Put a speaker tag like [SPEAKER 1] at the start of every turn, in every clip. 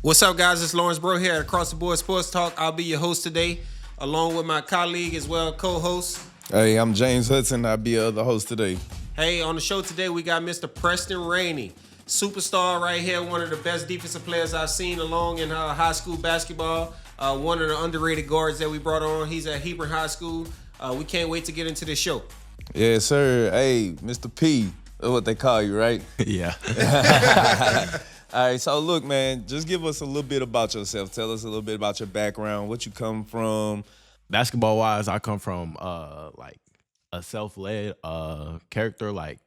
[SPEAKER 1] What's up, guys? It's Lawrence Bro here at Across the Board Sports Talk. I'll be your host today, along with my colleague as well, co-host.
[SPEAKER 2] Hey, I'm James Hudson. I'll be the host today.
[SPEAKER 1] Hey, on the show today, we got Mr. Preston Rainey, superstar right here, one of the best defensive players I've seen along in high school basketball. One of the underrated guards that we brought on. He's at Hebron High School. We can't wait to get into this show.
[SPEAKER 2] Yes, sir. Hey, Mr. P. That's what they call you, right?
[SPEAKER 3] Yeah.
[SPEAKER 2] All right, so look, man, just give us a little bit about yourself. Tell us a little bit about your background, what you come from.
[SPEAKER 3] Basketball wise, I come from like a self-led character. Like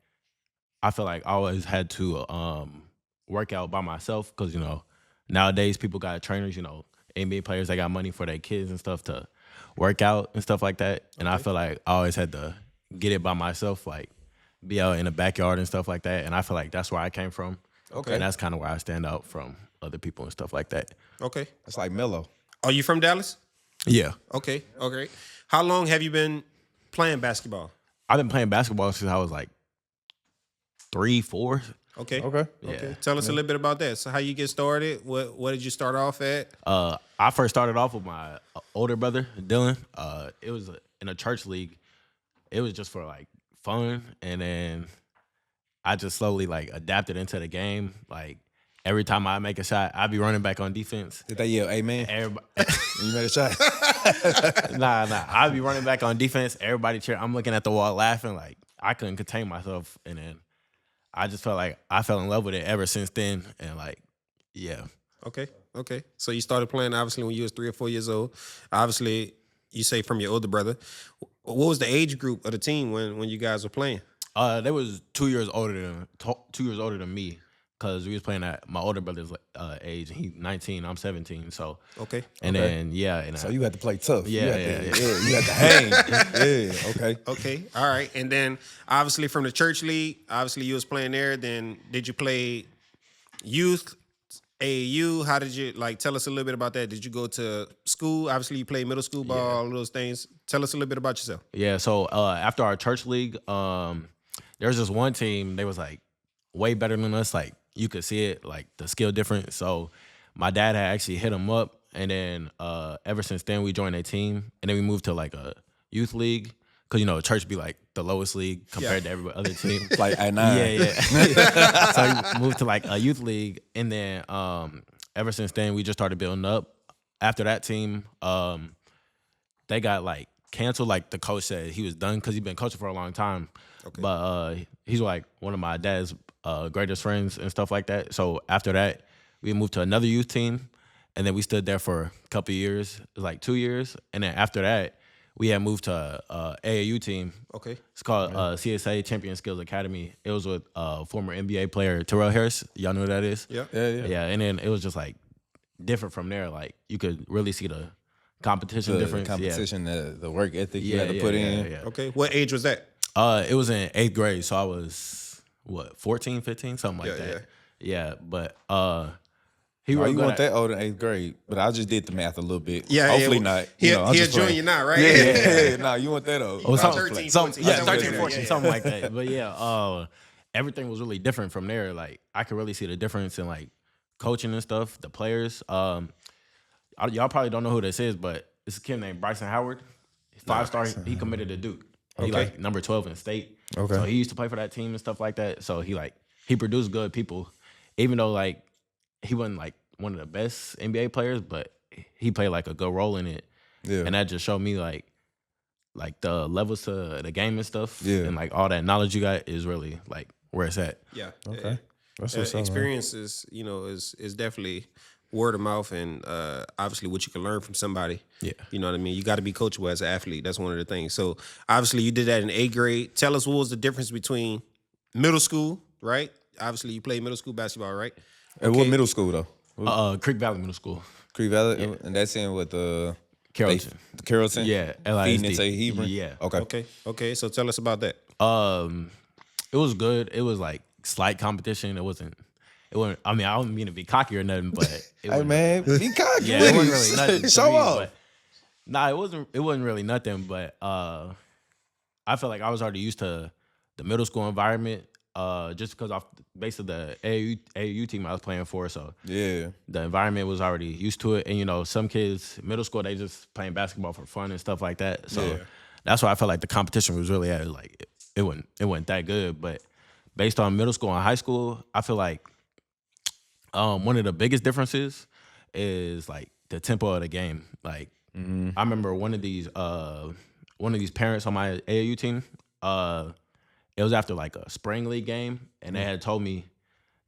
[SPEAKER 3] I feel like I always had to work out by myself because nowadays people got trainers. NBA players, they got money for their kids and stuff to work out and stuff like that. And I feel like I always had to get it by myself, like be out in the backyard and stuff like that. And I feel like that's where I came from.
[SPEAKER 2] Okay.
[SPEAKER 3] And that's kind of where I stand out from other people and stuff like that.
[SPEAKER 1] Okay.
[SPEAKER 2] It's like Melo.
[SPEAKER 1] Are you from Dallas?
[SPEAKER 3] Yeah.
[SPEAKER 1] Okay. How long have you been playing basketball?
[SPEAKER 3] I've been playing basketball since I was like 3, 4.
[SPEAKER 1] Okay.
[SPEAKER 3] Yeah.
[SPEAKER 1] Tell us a little bit about that. So how you get started? What did you start off at?
[SPEAKER 3] I first started off with my older brother, Dylan. It was in a church league. It was just for like fun, and then I just slowly like adapted into the game. Like every time I make a shot, I'd be running back on defense.
[SPEAKER 2] Did they yell, amen?
[SPEAKER 3] Everybody,
[SPEAKER 2] When you made a shot?
[SPEAKER 3] nah. I'd be running back on defense. Everybody cheer. I'm looking at the wall laughing. Like I couldn't contain myself, and then I just felt like I fell in love with it ever since then. And like, yeah.
[SPEAKER 1] Okay. So you started playing obviously when you was 3 or 4 years old. Obviously, you say from your older brother. What was the age group of the team when you guys were playing?
[SPEAKER 3] They was 2 years older than me, because we was playing at my older brother's age. He 19, I'm 17. So
[SPEAKER 1] Okay.
[SPEAKER 3] and then and
[SPEAKER 2] So you had to play tough.
[SPEAKER 3] Yeah.
[SPEAKER 2] You had to hang. Yeah, okay.
[SPEAKER 1] Okay. All right. And then obviously from the church league, obviously you was playing there. Then did you play youth, AAU? How did you tell us a little bit about that? Did you go to school? Obviously you played middle school ball, all of those things. Tell us a little bit about yourself.
[SPEAKER 3] Yeah. So after our church league, there was this one team. They was like way better than us. Like you could see it, like the skill difference. So my dad had actually hit them up, and then ever since then we joined a team, and then we moved to like a youth league. Cause church be like the lowest league compared to every other team.
[SPEAKER 2] Like at 9.
[SPEAKER 3] Yeah. So we moved to like a youth league, and then ever since then we just started building up. After that team, they got like canceled. Like the coach said he was done because he'd been coaching for a long time.
[SPEAKER 1] Okay.
[SPEAKER 3] But he's like one of my dad's greatest friends and stuff like that. So after that, we moved to another youth team, and then we stood there for a couple of years. It was like 2 years, and then after that, we had moved to AAU team.
[SPEAKER 1] Okay.
[SPEAKER 3] It's called CSA Champion Skills Academy. It was with former NBA player Terrell Harris. Y'all know who that is?
[SPEAKER 1] Yeah.
[SPEAKER 3] Yeah, and then it was just like different from there. Like you could really see the competition difference.
[SPEAKER 2] The competition, the work ethic you had to put in.
[SPEAKER 3] Yeah.
[SPEAKER 1] Okay. What age was that?
[SPEAKER 3] It was in 8th grade, so I was 14, 15, something like that. Yeah, but he
[SPEAKER 2] Oh,
[SPEAKER 3] really
[SPEAKER 2] you
[SPEAKER 3] good
[SPEAKER 2] weren't
[SPEAKER 3] at-
[SPEAKER 2] that old in 8th grade, but I just did the math a little bit.
[SPEAKER 1] Yeah.
[SPEAKER 2] Hopefully not.
[SPEAKER 1] He
[SPEAKER 2] I'm
[SPEAKER 1] a
[SPEAKER 2] just playing.
[SPEAKER 1] junior now, right?
[SPEAKER 2] Yeah. No, you weren't that old.
[SPEAKER 3] Oh,
[SPEAKER 1] About
[SPEAKER 3] something,
[SPEAKER 1] 13,
[SPEAKER 3] some,
[SPEAKER 1] 14,
[SPEAKER 3] yeah,
[SPEAKER 1] something
[SPEAKER 3] 13,
[SPEAKER 1] like that.
[SPEAKER 3] 14,
[SPEAKER 1] Yeah.
[SPEAKER 3] something like that. But yeah, everything was really different from there. Like I could really see the difference in like coaching and stuff, the players. Y'all probably don't know who this is, but it's a kid named Bryson Howard. 5-star. He committed to Duke. He like number 12 in state.
[SPEAKER 2] Okay.
[SPEAKER 3] So he used to play for that team and stuff like that. So he produced good people, even though like he wasn't like one of the best NBA players, but he played like a good role in it.
[SPEAKER 2] Yeah.
[SPEAKER 3] And that just showed me like the levels to the game and stuff.
[SPEAKER 2] Yeah.
[SPEAKER 3] And like all that knowledge you got is really like where it's at.
[SPEAKER 1] Yeah.
[SPEAKER 2] Okay. That's what's up, man.
[SPEAKER 1] Experience is definitely word of mouth, and obviously what you can learn from somebody.
[SPEAKER 3] Yeah.
[SPEAKER 1] You know what I mean? You got to be coachable as an athlete. That's one of the things. So obviously you did that in 8th grade. Tell us what was the difference between middle school, right? Obviously you played middle school basketball, right?
[SPEAKER 2] And what middle school though?
[SPEAKER 3] Creek Valley Middle School.
[SPEAKER 2] Creek Valley, and that's in with
[SPEAKER 3] Carrollton.
[SPEAKER 2] Carrollton.
[SPEAKER 3] Yeah.
[SPEAKER 2] Feeding
[SPEAKER 3] LISD.
[SPEAKER 2] into Hebron.
[SPEAKER 3] Yeah.
[SPEAKER 1] Okay. So tell us about that.
[SPEAKER 3] It was good. It was like slight competition. It wasn't. I mean, I don't mean to be cocky or nothing, but it
[SPEAKER 2] Hey
[SPEAKER 3] wasn't-
[SPEAKER 2] man, be cocky.
[SPEAKER 3] yeah,
[SPEAKER 2] with
[SPEAKER 3] it wasn't
[SPEAKER 2] it.
[SPEAKER 3] really nothing. to
[SPEAKER 2] Show
[SPEAKER 3] me,
[SPEAKER 2] off.
[SPEAKER 3] but- Nah, it wasn't really nothing. But I felt like I was already used to the middle school environment. just because off the base of the AAU team I was playing for, so
[SPEAKER 2] Yeah.
[SPEAKER 3] the environment was already used to it. And, you know, some kids, middle school, they just playing basketball for fun and stuff like that. So
[SPEAKER 2] Yeah.
[SPEAKER 3] that's why I felt like the competition was really at, like, it wasn't that good. But based on middle school and high school, I feel like one of the biggest differences is, like, the tempo of the game. Like, I remember one of these parents on my AAU team, it was after, like, a spring league game, and they had told me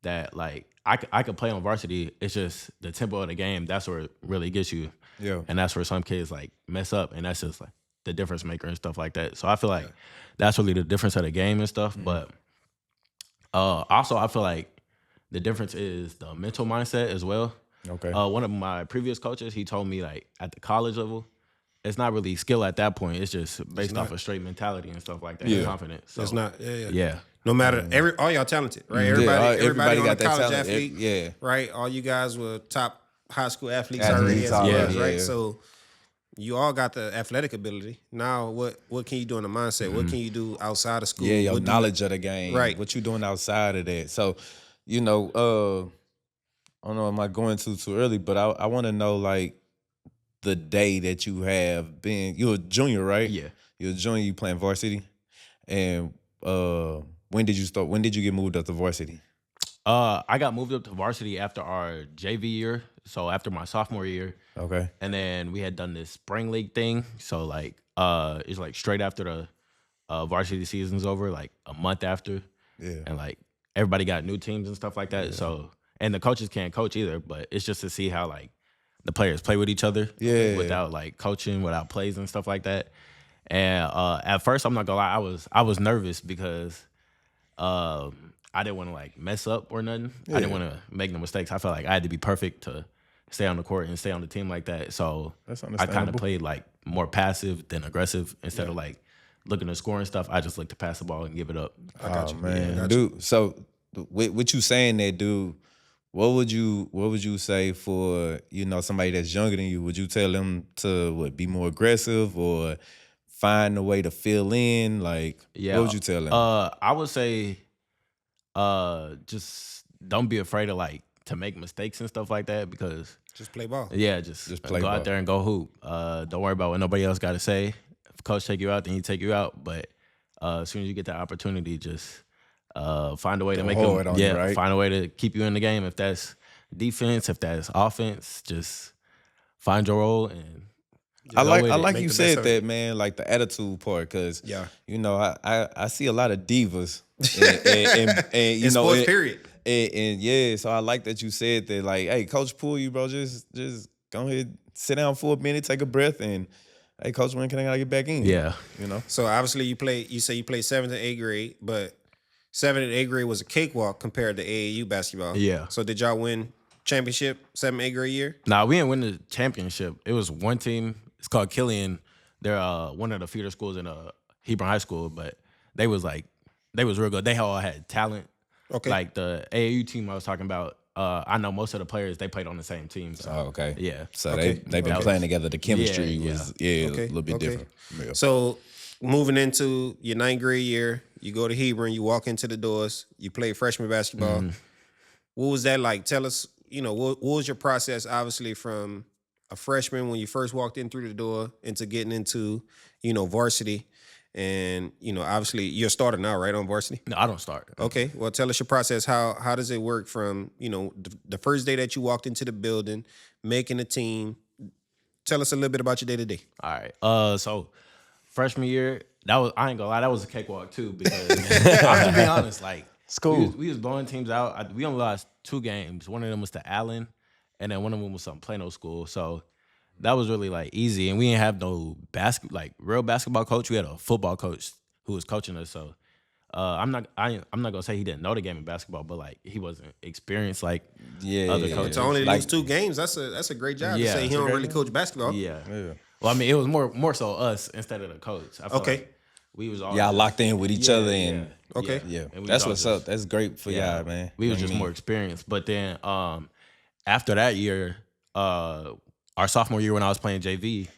[SPEAKER 3] that, like, I could play on varsity. It's just the tempo of the game. That's where it really gets you.
[SPEAKER 2] Yeah.
[SPEAKER 3] And that's where some kids, like, mess up, and that's just, like, the difference maker and stuff like that. So I feel like that's really the difference of the game and stuff. But also I feel like the difference is the mental mindset as well.
[SPEAKER 2] Okay.
[SPEAKER 3] One of my previous coaches, he told me, like, at the college level, it's not really skill at that point. It's just based off of straight mentality and stuff like that. And confidence. So,
[SPEAKER 1] It's not.
[SPEAKER 3] yeah.
[SPEAKER 1] No matter all y'all talented, right? Everybody on the college athlete, right? All you guys were top high school athletes already, as it was, right? So you all got the athletic ability. Now, what can you do in the mindset? What can you do outside of school?
[SPEAKER 2] Yeah, your knowledge of the game.
[SPEAKER 1] Right.
[SPEAKER 2] What you doing outside of that. So, you know, I don't know, am I going too early, but I want to know, like, the day that you have been, you're a junior, right?
[SPEAKER 3] Yeah.
[SPEAKER 2] You're a junior, you playing varsity. And when did you start? When did you get moved up to varsity?
[SPEAKER 3] I got moved up to varsity after our JV year, so after my sophomore year.
[SPEAKER 2] Okay.
[SPEAKER 3] And then we had done this spring league thing. So, like, it's like straight after the varsity season's over, like a month after.
[SPEAKER 2] Yeah.
[SPEAKER 3] And, like, everybody got new teams and stuff like that. Yeah. So, and the coaches can't coach either, but it's just to see how, like, the players play with each other.
[SPEAKER 2] Yeah.
[SPEAKER 3] Without, like, coaching, without plays and stuff like that. And at first, I'm not gonna lie, I was nervous because I didn't want to, like, mess up or nothing. Yeah. I didn't want to make no mistakes. I felt like I had to be perfect to stay on the court and stay on the team like that. So I kind of played, like, more passive than aggressive instead of, like, looking to score and stuff. I just like to pass the ball and give it up.
[SPEAKER 1] I got you,
[SPEAKER 2] man.
[SPEAKER 1] Yeah.
[SPEAKER 2] Dude, so with you saying that, dude, what would you say for, you know, somebody that's younger than you? Would you tell them to be more aggressive or find a way to fill in? Like, what would you tell them?
[SPEAKER 3] I would say just don't be afraid of, like, to make mistakes and stuff like that, because
[SPEAKER 1] just play ball.
[SPEAKER 3] Yeah, just
[SPEAKER 2] play
[SPEAKER 3] go
[SPEAKER 2] ball.
[SPEAKER 3] out there and go hoop. Don't worry about what nobody else got to say. If coach take you out, then he take you out. But as soon as you get that opportunity, just find a way to make them.
[SPEAKER 2] Right?
[SPEAKER 3] Find a way to keep you in the game. If that's defense, if that's offense, just find your role and.
[SPEAKER 2] I like you said that, man, like the attitude part, because you know, I see a lot of divas and you know,
[SPEAKER 1] sports, period.
[SPEAKER 2] And yeah, so I like that you said that, like, hey, coach pull you, bro, just go ahead, sit down for a minute, take a breath, and hey, coach, when can I get back in?
[SPEAKER 3] Yeah,
[SPEAKER 2] you know.
[SPEAKER 1] So obviously you say you played 7th and 8th grade, but 7th and 8th grade was a cakewalk compared to AAU basketball.
[SPEAKER 3] Yeah.
[SPEAKER 1] So did y'all win championship 7th, 8th grade year?
[SPEAKER 3] Nah, we didn't win the championship. It was one team. It's called Killian. They're one of the feeder schools in Hebron High School, but they was real good. They all had talent.
[SPEAKER 1] Okay.
[SPEAKER 3] Like the AAU team I was talking about, I know most of the players, they played on the same team. So.
[SPEAKER 2] Oh, okay.
[SPEAKER 3] Yeah.
[SPEAKER 2] So they've been playing together. The chemistry was a little bit different.
[SPEAKER 1] Yeah. So moving into your 9th grade year, you go to Hebron, you walk into the doors, you play freshman basketball. Mm-hmm. What was that like? Tell us, you know, what was your process, obviously, from a freshman when you first walked in through the door into getting into, you know, varsity? And, you know, obviously you're a starter now, right, on varsity?
[SPEAKER 3] No, I don't start.
[SPEAKER 1] Okay. Well, tell us your process. How does it work from, you know, the first day that you walked into the building, making a team? Tell us a little bit about your day-to-day.
[SPEAKER 3] All right. So freshman year, I ain't gonna lie, that was a cakewalk too, because I'm to be honest, like,
[SPEAKER 2] school.
[SPEAKER 3] We was blowing teams out. We only lost 2 games. One of them was to Allen, and then one of them was some Plano school. So that was really, like, easy. And we didn't have no real basketball coach. We had a football coach who was coaching us. So I'm not gonna say he didn't know the game of basketball, but, like, he wasn't experienced like other coaches.
[SPEAKER 1] To only lose 2 games, that's a great job to say he don't really coach basketball.
[SPEAKER 3] Yeah. Well, I mean, it was more so us instead of the coach. I feel like we was all
[SPEAKER 2] locked in with each other and
[SPEAKER 1] yeah.
[SPEAKER 2] And that's what's up. That's great for y'all, man.
[SPEAKER 3] We was just more experienced. But then after that year, our sophomore year when I was playing JV,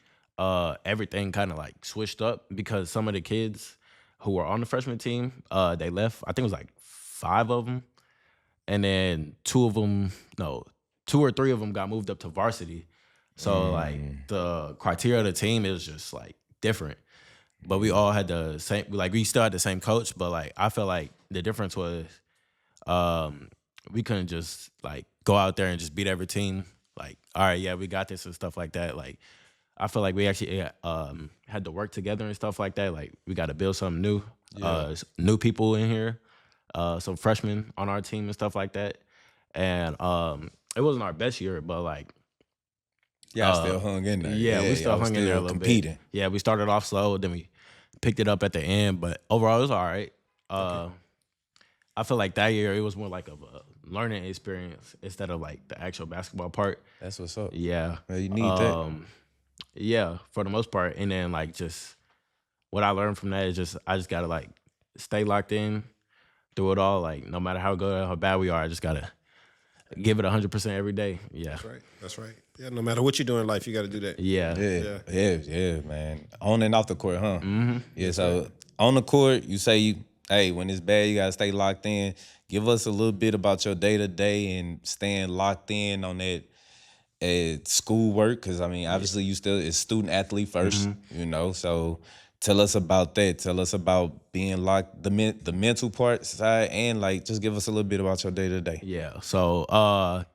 [SPEAKER 3] everything kind of, like, switched up because some of the kids who were on the freshman team, they left. I think it was like 5 of them, and then 2 or 3 of them got moved up to varsity. So like the criteria of the team is just like different. But we all had the same, like we still had the same coach, but like I felt like the difference was we couldn't just like go out there and just beat every team. Like, all right, yeah, we got this and stuff like that. Like I feel like we actually had to work together and stuff like that. Like we got to build something new, new people in here, some freshmen on our team and stuff like that. And it wasn't our best year, but like
[SPEAKER 2] Y'all still hung in there.
[SPEAKER 3] yeah, we still hung in there a little
[SPEAKER 2] competing.
[SPEAKER 3] bit. Yeah, we started off slow, then we picked it up at the end, but overall it was all right. I feel like that year it was more like of a learning experience instead of like the actual basketball part.
[SPEAKER 2] That's what's up.
[SPEAKER 3] Yeah.
[SPEAKER 2] Well, you need that.
[SPEAKER 3] Yeah, for the most part. And then like just what I learned from that is just I just gotta like stay locked in through it all. Like no matter how good or how bad we are, I just gotta give it 100% every day. Yeah.
[SPEAKER 1] That's right. Yeah, no matter what you do in life, you got to do that.
[SPEAKER 3] Yeah.
[SPEAKER 2] Yeah, man. On and off the court, huh? Mm-hmm. Yeah, so on the court, you say when it's bad, you got to stay locked in. Give us a little bit about your day-to-day and staying locked in on that schoolwork, because, I mean, obviously you still is student-athlete first, you know, so tell us about that. Tell us about being locked, the mental part side, and, like, just give us a little bit about your day-to-day.
[SPEAKER 3] Yeah. So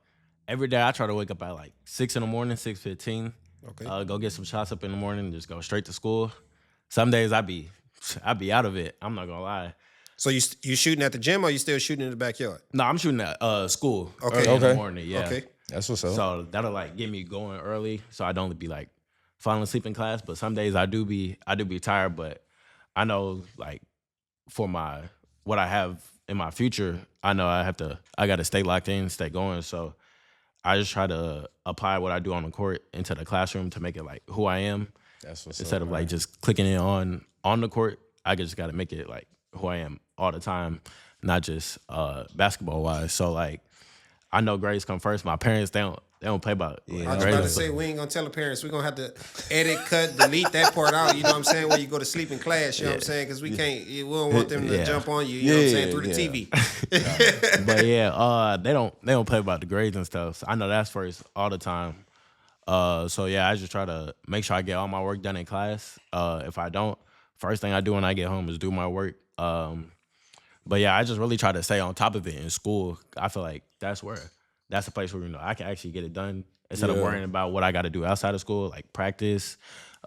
[SPEAKER 3] every day I try to wake up at like 6 in the morning, 6:15.
[SPEAKER 1] Okay.
[SPEAKER 3] Go get some shots up in the morning and just go straight to school. Some days I be out of it. I'm not gonna lie.
[SPEAKER 1] So you shooting at the gym or you still shooting in the backyard?
[SPEAKER 3] No, I'm shooting at school
[SPEAKER 1] Okay.
[SPEAKER 3] early in the morning. Yeah.
[SPEAKER 1] Okay.
[SPEAKER 2] That's what's up.
[SPEAKER 3] So that'll like get me going early, so I don't be like falling asleep in class. But some days I do be tired. But I know like for what I have in my future, I know I got to stay locked in, stay going. So I just try to apply what I do on the court into the classroom to make it like who I am.
[SPEAKER 2] That's what's
[SPEAKER 3] Instead
[SPEAKER 2] up,
[SPEAKER 3] of like just clicking it on the court, I just got to make it like who I am all the time, not just basketball wise. So like I know grades come first. My parents they don't play about
[SPEAKER 1] I was
[SPEAKER 3] grades.
[SPEAKER 1] about to say, we ain't going to tell the parents. We're going to have to edit, cut, delete that part out, you know what I'm saying, when you go to sleep in class, you know what I'm saying, because we don't want them to jump on you, you know what I'm saying, through the TV.
[SPEAKER 3] But yeah, they don't play about the grades and stuff. So I know that's first all the time. So yeah, I just try to make sure I get all my work done in class. If I don't, first thing I do when I get home is do my work. But yeah, I just really try to stay on top of it in school. I feel like that's a place where I can actually get it done instead of worrying about what I got to do outside of school, like practice,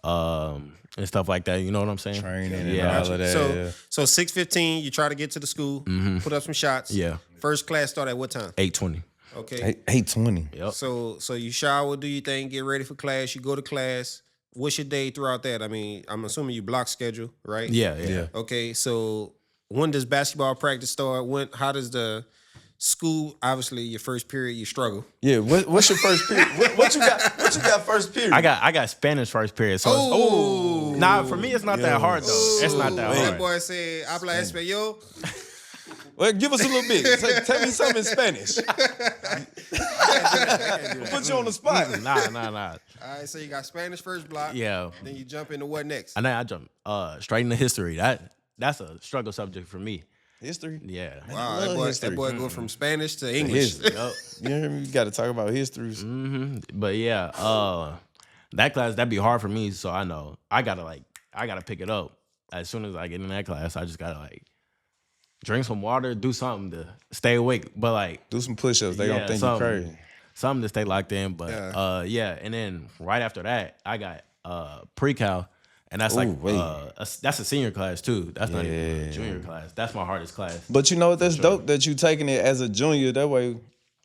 [SPEAKER 3] and stuff like that. You know what I'm saying?
[SPEAKER 2] Training and all of that.
[SPEAKER 1] So 6:15, you try to get to the school, put up some shots.
[SPEAKER 3] Yeah.
[SPEAKER 1] First class start at what time?
[SPEAKER 3] 8:20.
[SPEAKER 1] Okay.
[SPEAKER 2] 8:20.
[SPEAKER 3] Yep.
[SPEAKER 1] So you shower, do your thing, get ready for class. You go to class. What's your day throughout that? I mean, I'm assuming you block schedule, right?
[SPEAKER 3] Yeah.
[SPEAKER 1] Okay. So when does basketball practice start? How does the school? Obviously, your first period you struggle.
[SPEAKER 2] Yeah. What's your first period? What you got first period?
[SPEAKER 3] I got Spanish first period. So nah, for me it's not that hard though. It's not that
[SPEAKER 1] That
[SPEAKER 3] hard.
[SPEAKER 1] boy said, "Habla español."
[SPEAKER 2] Well, give us a little bit. Tell me something in Spanish. Put you on the spot.
[SPEAKER 3] Nah.
[SPEAKER 1] All right, so you got Spanish first block.
[SPEAKER 3] Yeah.
[SPEAKER 1] Then you jump into what next?
[SPEAKER 3] And then I jump straight into history. That's a struggle subject for me.
[SPEAKER 2] History?
[SPEAKER 3] Yeah.
[SPEAKER 1] Wow, that boy go from Spanish to English.
[SPEAKER 2] History. You hear me? You got to talk about histories.
[SPEAKER 3] But yeah, that class that'd be hard for me. So I know I gotta pick it up as soon as I get in that class. I just gotta like drink some water, do something to stay awake. But like
[SPEAKER 2] do some push-ups. They don't think you crazy.
[SPEAKER 3] Something to stay locked in. But and then right after that, I got pre-cal. And that's that's a senior class too. That's not even a junior class. That's my hardest class.
[SPEAKER 2] But you know what? That's dope that you taking it as a junior. That way,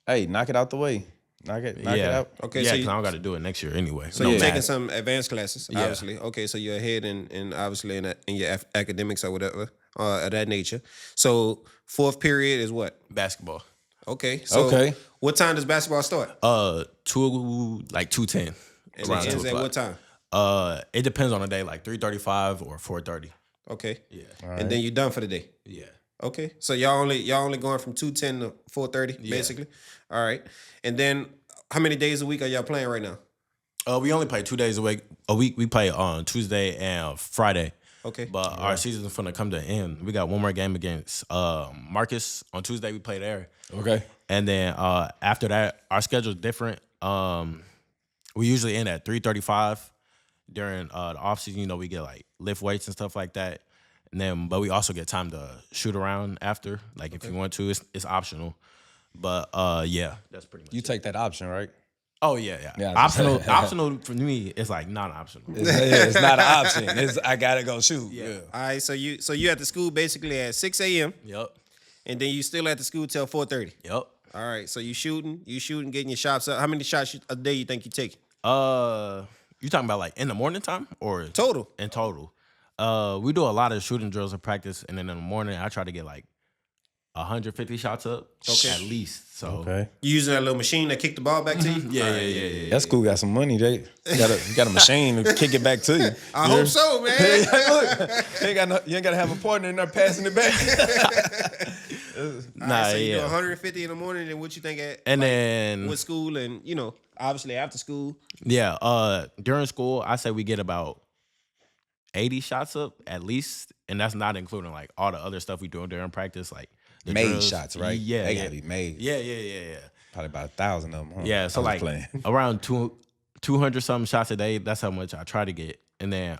[SPEAKER 2] hey, knock it out the way. Knock it out.
[SPEAKER 1] Okay,
[SPEAKER 3] yeah,
[SPEAKER 1] so
[SPEAKER 3] because I don't got to do it next year anyway.
[SPEAKER 1] So you're taking some advanced classes, obviously. Okay, so you're ahead in obviously in your academics or whatever of that nature. So fourth period is what?
[SPEAKER 3] Basketball.
[SPEAKER 1] Okay. So what time does basketball start?
[SPEAKER 3] 2:10.
[SPEAKER 1] And it ends at what time?
[SPEAKER 3] It depends on the day, like 3:35 or 4:30.
[SPEAKER 1] Okay.
[SPEAKER 3] Yeah.
[SPEAKER 1] Right. And then you're done for the day.
[SPEAKER 3] Yeah.
[SPEAKER 1] Okay. So y'all only going from 2:10 to 4:30, basically. All right. And then how many days a week are y'all playing right now?
[SPEAKER 3] We only play 2 days a week. We play on Tuesday and Friday.
[SPEAKER 1] Okay.
[SPEAKER 3] But our season's finna come to an end. We got one more game against Marcus on Tuesday. We play there.
[SPEAKER 2] Okay.
[SPEAKER 3] And then after that, our schedule's different. We usually end at 3:35 during the off season. You know, we get like lift weights and stuff like that. And then, but we also get time to shoot around after. Like if you want to, it's optional. But yeah, that's pretty much.
[SPEAKER 2] You
[SPEAKER 3] it.
[SPEAKER 2] take that option, right?
[SPEAKER 3] Oh yeah.
[SPEAKER 2] Yeah,
[SPEAKER 3] Optional for me, it's like non-optional.
[SPEAKER 2] It's not an option. It's I gotta go shoot. Yeah.
[SPEAKER 1] All right. So you at the school basically at 6 a.m.
[SPEAKER 3] Yep.
[SPEAKER 1] and then you still at the school till 4:30.
[SPEAKER 3] Yep.
[SPEAKER 1] All right. So you shooting, getting your shots up. How many shots a day you think you take?
[SPEAKER 3] You talking about like in the morning time or
[SPEAKER 1] Total.
[SPEAKER 3] In total. We do a lot of shooting drills in practice, and then in the morning I try to get like 150 shots up, at least. So
[SPEAKER 2] Okay.
[SPEAKER 1] You using that little machine that kicked the ball back to you?
[SPEAKER 3] yeah.
[SPEAKER 2] That school got some money. They got a machine to kick it back to you.
[SPEAKER 1] I hope so, man.
[SPEAKER 2] Look, you ain't gotta have a partner in there passing it back.
[SPEAKER 1] All right, so you do 150 in the morning, and what you think at
[SPEAKER 3] And then
[SPEAKER 1] with school and obviously after school?
[SPEAKER 3] during school I say we get about 80 shots up at least, and that's not including like all the other stuff we do during practice, like the
[SPEAKER 2] Made
[SPEAKER 3] drills.
[SPEAKER 2] shots, right?
[SPEAKER 3] Yeah,
[SPEAKER 2] They
[SPEAKER 3] yeah.
[SPEAKER 2] gotta be made.
[SPEAKER 3] Yeah.
[SPEAKER 2] Probably about 1,000 of them. Huh?
[SPEAKER 3] Yeah, so
[SPEAKER 2] I'm
[SPEAKER 3] like
[SPEAKER 2] just playing.
[SPEAKER 3] around 200 something shots a day. That's how much I try to get. And then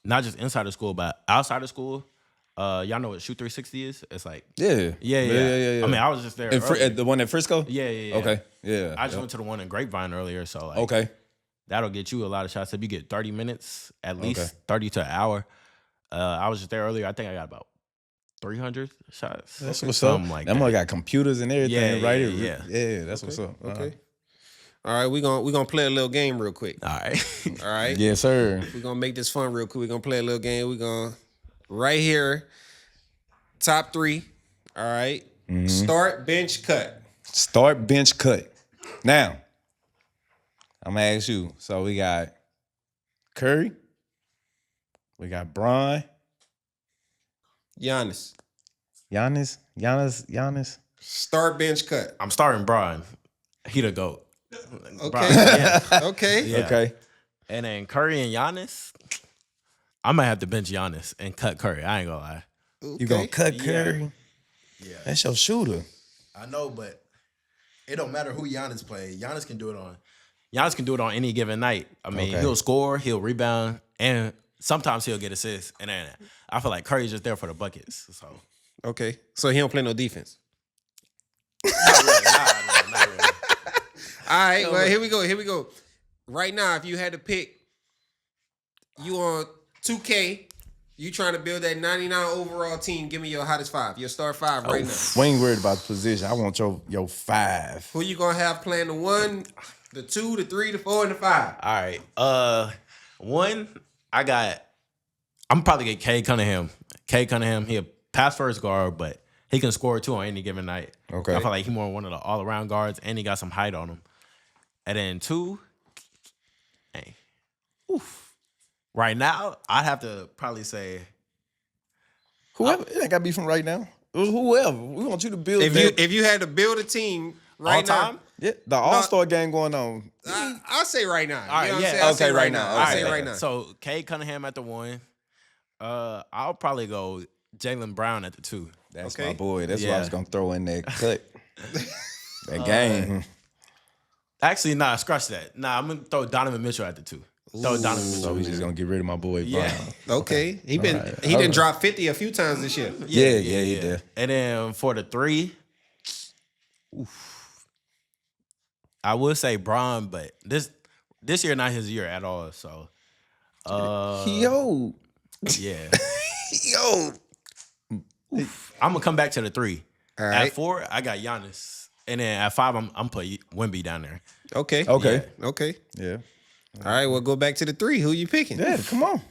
[SPEAKER 3] not just inside of school, but outside of school. Y'all know what Shoot 360 is? It's like
[SPEAKER 2] Yeah.
[SPEAKER 3] I mean, I was just there.
[SPEAKER 2] At the one at Frisco?
[SPEAKER 3] Yeah.
[SPEAKER 2] Okay. Yeah.
[SPEAKER 3] I just went to the one in Grapevine earlier, so like,
[SPEAKER 2] Okay.
[SPEAKER 3] that'll get you a lot of shots. If you get 30 minutes, at least
[SPEAKER 2] Okay.
[SPEAKER 3] 30 to an hour. I was just there earlier. I think I got about 300 shots.
[SPEAKER 2] That's what's up.
[SPEAKER 3] Something like
[SPEAKER 2] That
[SPEAKER 3] that.
[SPEAKER 2] mother got computers and everything,
[SPEAKER 3] Yeah,
[SPEAKER 2] right?
[SPEAKER 3] yeah.
[SPEAKER 2] Yeah, that's what's up.
[SPEAKER 1] Okay. All right, we gonna play a little game real quick.
[SPEAKER 3] All right.
[SPEAKER 1] All right.
[SPEAKER 2] Yes, sir.
[SPEAKER 1] We're gonna make this fun real quick. We're gonna play a little game. We're gonna right here, top 3. All right. Start, bench, cut.
[SPEAKER 2] Start, bench, cut. Now, I'm gonna ask you. So we got Curry. We got Bron.
[SPEAKER 1] Giannis.
[SPEAKER 2] Giannis.
[SPEAKER 1] Start, bench, cut.
[SPEAKER 3] I'm starting Brian. He the GOAT.
[SPEAKER 1] Okay.
[SPEAKER 3] Brian, yeah.
[SPEAKER 1] Okay.
[SPEAKER 3] Yeah.
[SPEAKER 2] Okay.
[SPEAKER 3] And then Curry and Giannis, I might have to bench Giannis and cut Curry. I ain't gonna lie.
[SPEAKER 2] You gonna cut
[SPEAKER 3] Yeah.
[SPEAKER 2] Curry?
[SPEAKER 4] Yeah.
[SPEAKER 2] That's your shooter.
[SPEAKER 4] I know, but it don't matter who Giannis play. Giannis can do it on.
[SPEAKER 3] Giannis can do it on any given night. I mean,
[SPEAKER 2] Okay.
[SPEAKER 3] he'll score, he'll rebound, and sometimes he'll get assists. And then I feel like Curry's just there for the buckets. So
[SPEAKER 1] Okay. So he don't play no defense.
[SPEAKER 3] not really.
[SPEAKER 1] All right. Well, here we go. Right now, if you had to pick, you on 2K, you trying to build that 99 overall team. Give me your hottest 5. Your star 5 right now.
[SPEAKER 2] We ain't worried about the position. I want your 5.
[SPEAKER 1] Who you gonna have playing the 1, the 2, the 3, the 4, and the 5?
[SPEAKER 3] All right. One, I'm probably get Cade Cunningham. Cade Cunningham, he a pass first guard, but he can score too on any given night.
[SPEAKER 2] Okay.
[SPEAKER 3] I feel like he's more one of the all around guards, and he got some height on him. And then 2, right now, I'd have to probably say
[SPEAKER 2] Whoever. It ain't gotta be from right now. Whoever. We want you to build
[SPEAKER 1] If you had to build a team right
[SPEAKER 3] all time.
[SPEAKER 2] Yeah, the All-Star game going on.
[SPEAKER 1] now, I'll say right now.
[SPEAKER 3] All right,
[SPEAKER 1] You know what I'm
[SPEAKER 3] yeah.
[SPEAKER 1] saying? I'll
[SPEAKER 2] Okay,
[SPEAKER 1] say
[SPEAKER 2] right now.
[SPEAKER 1] I'll
[SPEAKER 2] Okay.
[SPEAKER 1] say right now.
[SPEAKER 3] So Cade Cunningham at the 1. I'll probably go Jaylen Brown at the 2.
[SPEAKER 2] That's
[SPEAKER 1] Okay.
[SPEAKER 2] my boy. That's what I
[SPEAKER 3] Yeah.
[SPEAKER 2] was gonna throw in that cut. That game.
[SPEAKER 3] Actually, nah, scratch that. Nah, I'm gonna throw Donovan Mitchell at the 2. Throw Donovan Mitchell.
[SPEAKER 2] So we just gonna get rid of my boy.
[SPEAKER 3] Yeah.
[SPEAKER 2] Brown.
[SPEAKER 1] Okay. He
[SPEAKER 2] right.
[SPEAKER 1] done dropped 50 a few times this year.
[SPEAKER 2] Yeah, he did.
[SPEAKER 3] And then for the 3, I would say Braun, but this year not his year at all. So,
[SPEAKER 2] Yo.
[SPEAKER 3] yeah,
[SPEAKER 2] Yo.
[SPEAKER 3] I'm gonna come back to the 3.
[SPEAKER 1] All right.
[SPEAKER 3] At 4, I got Giannis, and then at 5, I'm put Wemby down there.
[SPEAKER 1] Okay.
[SPEAKER 2] Okay.
[SPEAKER 1] Okay.
[SPEAKER 2] Yeah.
[SPEAKER 1] All right. Well, go back to the 3. Who you picking?
[SPEAKER 2] Yeah, come on.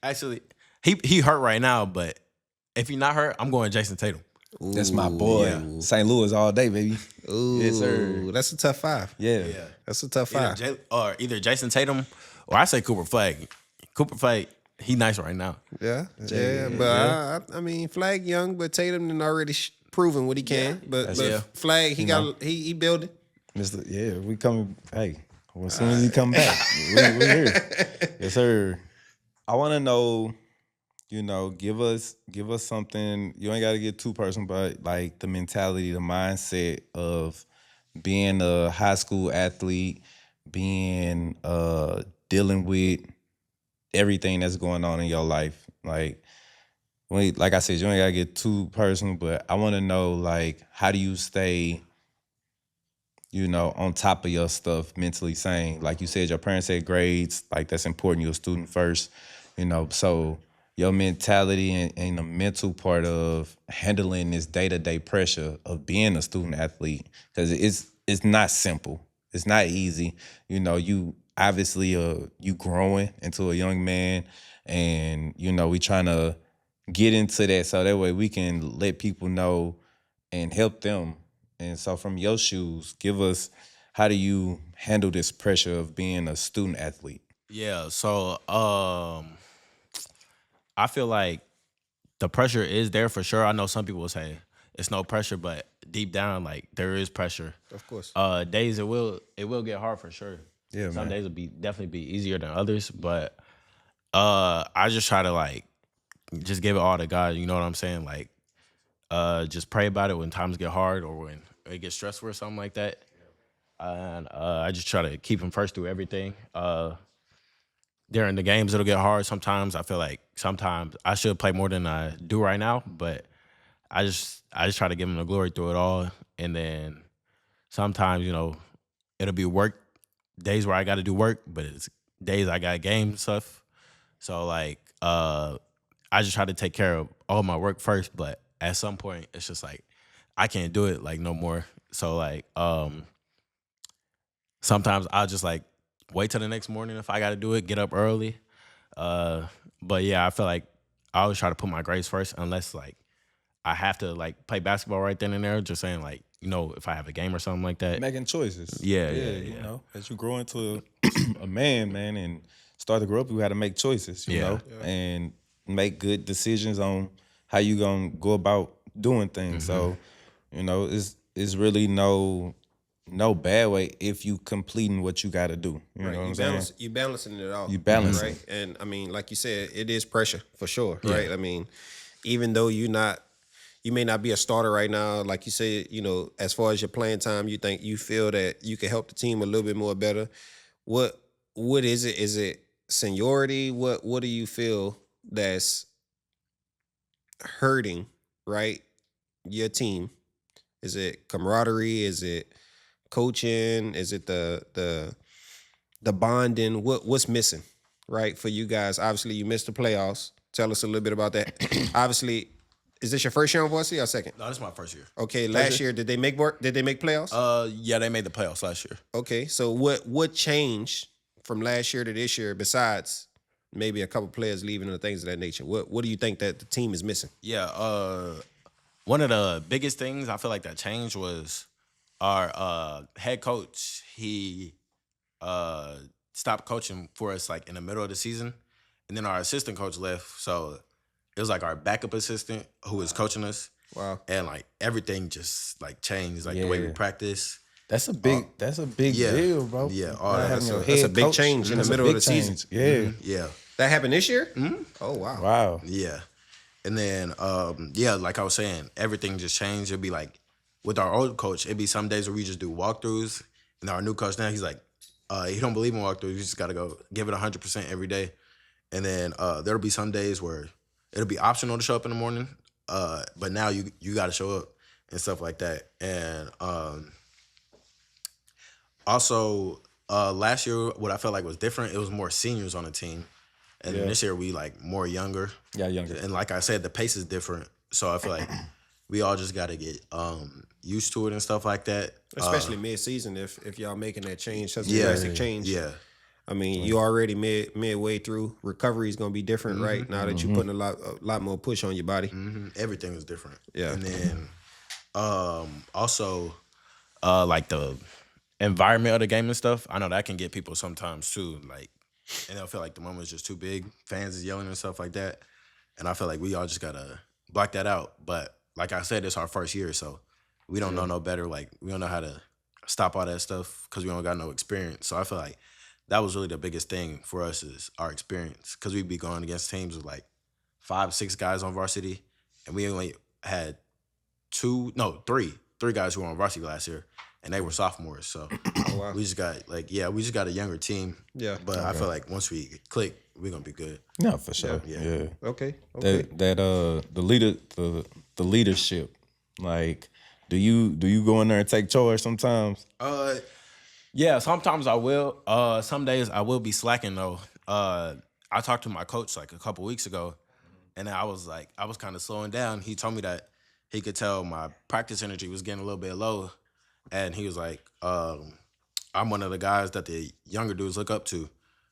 [SPEAKER 3] Actually, he hurt right now, but if he's not hurt, I'm going Jason Tatum.
[SPEAKER 2] That's my boy. St. Louis all day, baby.
[SPEAKER 1] Ooh,
[SPEAKER 2] Yes, sir.
[SPEAKER 1] That's a tough 5.
[SPEAKER 2] Yeah.
[SPEAKER 1] That's a tough 5.
[SPEAKER 3] Either Jason Tatum or I say Cooper Flag. Cooper Flag, he nice right now.
[SPEAKER 1] Yeah. But I mean, Flag young, but Tatum done already proven what he can. But
[SPEAKER 3] Yeah.
[SPEAKER 1] Flag, he built it.
[SPEAKER 2] Yeah, we coming. Hey, Well, as soon as he come back, we here. Yes, sir. I want to know, give us something. You ain't got to get too personal, but like the mentality, the mindset of being a high school athlete, being dealing with everything that's going on in your life. Like I said, you ain't gotta get too personal, but I want to know, like, how do you stay, on top of your stuff, mentally sane? Like you said, your parents said grades, like that's important. You're a student first, so your mentality and the mental part of handling this day-to-day pressure of being a student athlete, because it's not simple. It's not easy. You obviously you growing into a young man, and we trying to get into that so that way we can let people know and help them. And so from your shoes, give us, how do you handle this pressure of being a student athlete?
[SPEAKER 3] Yeah, so I feel like the pressure is there for sure. I know some people will say it's no pressure, but deep down, like there is pressure.
[SPEAKER 1] Of course.
[SPEAKER 3] Days it will get hard for sure.
[SPEAKER 2] Yeah,
[SPEAKER 3] Some
[SPEAKER 2] man.
[SPEAKER 3] days will definitely be easier than others, but I just try to like just give it all to God. You know what I'm saying? Like just pray about it when times get hard or when it gets stressful or something like that. And I just try to keep him first through everything. During the games, it'll get hard. Sometimes I feel like sometimes I should play more than I do right now, but I just try to give him the glory through it all. And then sometimes, it'll be work days where I got to do work, but it's days I got game stuff. So like, I just try to take care of all my work first. But at some point, it's just like I can't do it like no more. So like, sometimes I'll just like wait till the next morning if I got to do it. Get up early. But yeah, I feel like I always try to put my grades first, unless like I have to like play basketball right then and there. Just saying like, if I have a game or something like that.
[SPEAKER 2] Making choices.
[SPEAKER 3] Yeah.
[SPEAKER 2] As you grow into a man, and start to grow up, you got to make choices, and make good decisions on how you gonna go about doing things. So, it's really no bad way if you completing what you got to do. You know what I'm saying?
[SPEAKER 1] You balancing it all.
[SPEAKER 2] You balancing.
[SPEAKER 1] Right? And I mean, like you said, it is pressure for sure, right? I mean, even though you may not be a starter right now, like you said, as far as your playing time, you feel that you can help the team a little bit more better. What is it? Is it seniority? What do you feel that's hurting, right? Your team? Is it camaraderie? Is it coaching? Is it the bonding? What's missing, right, for you guys? Obviously, you missed the playoffs. Tell us a little bit about that. Obviously, is this your first year on varsity or second?
[SPEAKER 3] No, this is my first year.
[SPEAKER 1] Okay, last year did they make playoffs?
[SPEAKER 3] Yeah, they made the playoffs last year.
[SPEAKER 1] Okay, so what changed from last year to this year besides maybe a couple players leaving and things of that nature? What do you think that the team is missing?
[SPEAKER 3] Yeah, one of the biggest things I feel like that changed was our head coach. He stopped coaching for us like in the middle of the season, and then our assistant coach left. So it was like our backup assistant who was coaching us.
[SPEAKER 1] Wow.
[SPEAKER 3] And like everything just like changed, like the way we practice.
[SPEAKER 2] That's a big deal, bro.
[SPEAKER 3] Yeah,
[SPEAKER 2] Having your
[SPEAKER 1] that's a
[SPEAKER 2] head
[SPEAKER 1] big
[SPEAKER 2] coach,
[SPEAKER 1] change in the
[SPEAKER 2] that's a
[SPEAKER 1] middle of
[SPEAKER 2] big
[SPEAKER 1] the season.
[SPEAKER 2] change. Yeah.
[SPEAKER 3] Yeah.
[SPEAKER 1] That happened this year? Mm-hmm. Oh wow.
[SPEAKER 2] Wow.
[SPEAKER 3] Yeah. And then like I was saying, everything just changed. It'd be like with our old coach, it'd be some days where we just do walkthroughs. And our new coach now, he's like, he don't believe in walkthroughs. You just gotta go give it 100% every day. And then there'll be some days where it'll be optional to show up in the morning. But now you gotta show up and stuff like that. And also last year, what I felt like was different, it was more seniors on the team. And then this year we like more younger.
[SPEAKER 2] Yeah, younger.
[SPEAKER 3] And like I said, the pace is different. So I feel like we all just got to get used to it and stuff like that.
[SPEAKER 1] Especially mid-season, if y'all making that change, such a drastic change.
[SPEAKER 3] Yeah.
[SPEAKER 1] I mean, you already midway through. Recovery is gonna be different, right? Now that you're putting a lot more push on your body.
[SPEAKER 3] Mm-hmm. Everything is different.
[SPEAKER 1] Yeah.
[SPEAKER 3] And then also like the environment of the game and stuff. I know that can get people sometimes too. Like, and they'll feel like the moment is just too big. Fans is yelling and stuff like that. And I feel like we all just gotta block that out. But like I said, it's our first year, so we don't know no better. Like we don't know how
[SPEAKER 5] stop all that stuff because we don't got no experience. So I feel like that was really the biggest thing for us is our experience because we'd be going against teams with like 5, 6 guys on varsity, and we only had three guys who were on varsity last year, and they were sophomores. So
[SPEAKER 1] wow.
[SPEAKER 5] we just got we just got a younger team.
[SPEAKER 1] Yeah.
[SPEAKER 5] But I feel like once we click, we're gonna be good.
[SPEAKER 2] No, for sure.
[SPEAKER 5] Yeah.
[SPEAKER 2] Yeah.
[SPEAKER 1] Okay.
[SPEAKER 2] The leadership. Like, do you go in there and take charge sometimes?
[SPEAKER 3] Yeah, sometimes I will. Some days I will be slacking though. I talked to my coach like a couple weeks ago, and I was kind of slowing down. He told me that he could tell my practice energy was getting a little bit low, and he was like, "I'm one of the guys that the younger dudes look up to,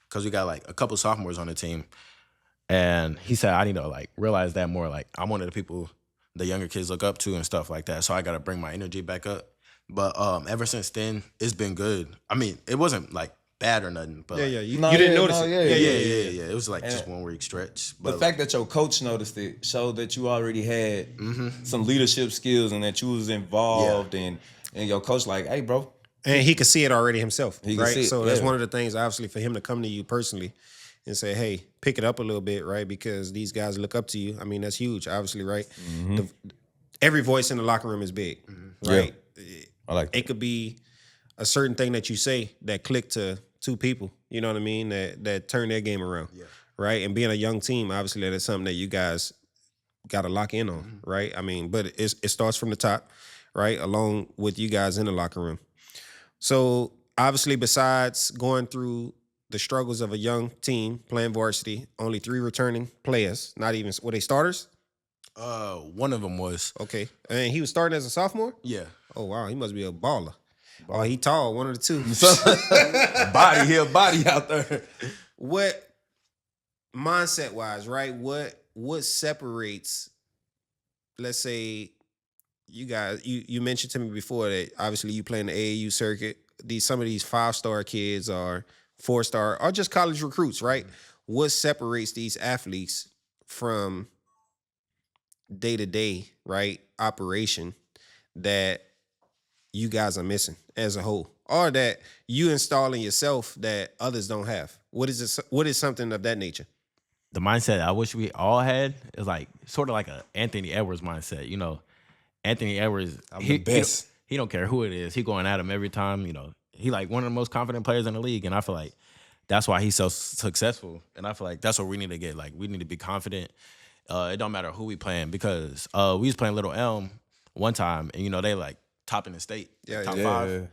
[SPEAKER 3] because we got like a couple sophomores on the team." And he said I need to like realize that more. Like I'm one of the people the younger kids look up to and stuff like that. So I got to bring my energy back up. But ever since then, it's been good. I mean, it wasn't like bad or nothing. But
[SPEAKER 1] Yeah,
[SPEAKER 5] like,
[SPEAKER 1] yeah.
[SPEAKER 2] No,
[SPEAKER 1] You didn't
[SPEAKER 2] yeah,
[SPEAKER 1] notice
[SPEAKER 2] no,
[SPEAKER 1] it.
[SPEAKER 2] yeah.
[SPEAKER 5] It was like just 1 week stretch.
[SPEAKER 2] The
[SPEAKER 5] But
[SPEAKER 2] fact that your coach noticed it showed that you already had some leadership skills and that you was involved and your coach like, hey, bro.
[SPEAKER 1] And he could see it already himself,
[SPEAKER 2] He could
[SPEAKER 1] right?
[SPEAKER 2] see it,
[SPEAKER 1] So that's
[SPEAKER 2] yeah.
[SPEAKER 1] one of the things, obviously, for him to come to you personally and say, hey, pick it up a little bit, right? Because these guys look up to you. I mean, that's huge, obviously, right? Every voice in the locker room is big, right?
[SPEAKER 2] I like that.
[SPEAKER 1] It could be a certain thing that you say that click to 2 people, you know what I mean, that turn their game around, right? And being a young team, obviously, that is something that you guys got to lock in on, right? I mean, but it starts from the top, right? Along with you guys in the locker room. So obviously, besides going through the struggles of a young team playing varsity, only 3 returning players, not even, were they starters?
[SPEAKER 5] one of them was
[SPEAKER 1] Okay. And he was starting as a sophomore?
[SPEAKER 5] yeah.
[SPEAKER 1] Oh, wow. He must be a baller. Oh, he tall, one of the 2.
[SPEAKER 2] He a body out there.
[SPEAKER 1] What, mindset-wise, right, what separates, let's say, you guys, you mentioned to me before that obviously you play in the AAU circuit. Some of these 5-star kids are 4-star or just college recruits, right? What separates these athletes from day-to-day, right, operation that you guys are missing as a whole, or that you installing yourself that others don't have? What is it? What is something of that nature?
[SPEAKER 3] the mindset I wish we all had is like sort of like a Anthony Edwards mindset. You know, Anthony Edwards,
[SPEAKER 2] the best.
[SPEAKER 3] He don't care who it is. He going at him every time. You know, he like one of the most confident players in the league, and I feel like that's why he's so successful. And I feel like that's what we need to get. Like we need to be confident. It don't matter who we playing because we was playing Little Elm one time, and you know they like top in the state, top 5.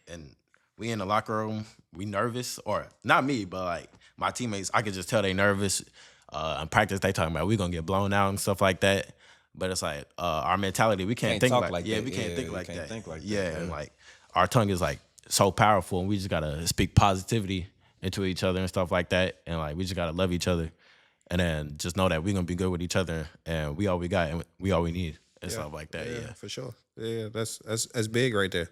[SPEAKER 3] And we in the locker room, we nervous, or not me, but like my teammates, I could just tell they nervous. In practice, they talking about we gonna get blown out and stuff like that. But it's like our mentality, we can't think
[SPEAKER 2] talk
[SPEAKER 3] like
[SPEAKER 2] that.
[SPEAKER 3] we can't
[SPEAKER 2] Yeah,
[SPEAKER 3] think
[SPEAKER 2] we
[SPEAKER 3] like
[SPEAKER 2] can't
[SPEAKER 3] that.
[SPEAKER 2] think like that.
[SPEAKER 3] Yeah, and like our tongue is like so powerful, and we just gotta speak positivity into each other and stuff like that. And like we just gotta love each other, and then just know that we're gonna be good with each other, and we all we got, and we all we need, and stuff like that. Yeah.
[SPEAKER 1] For sure. Yeah, that's big right there.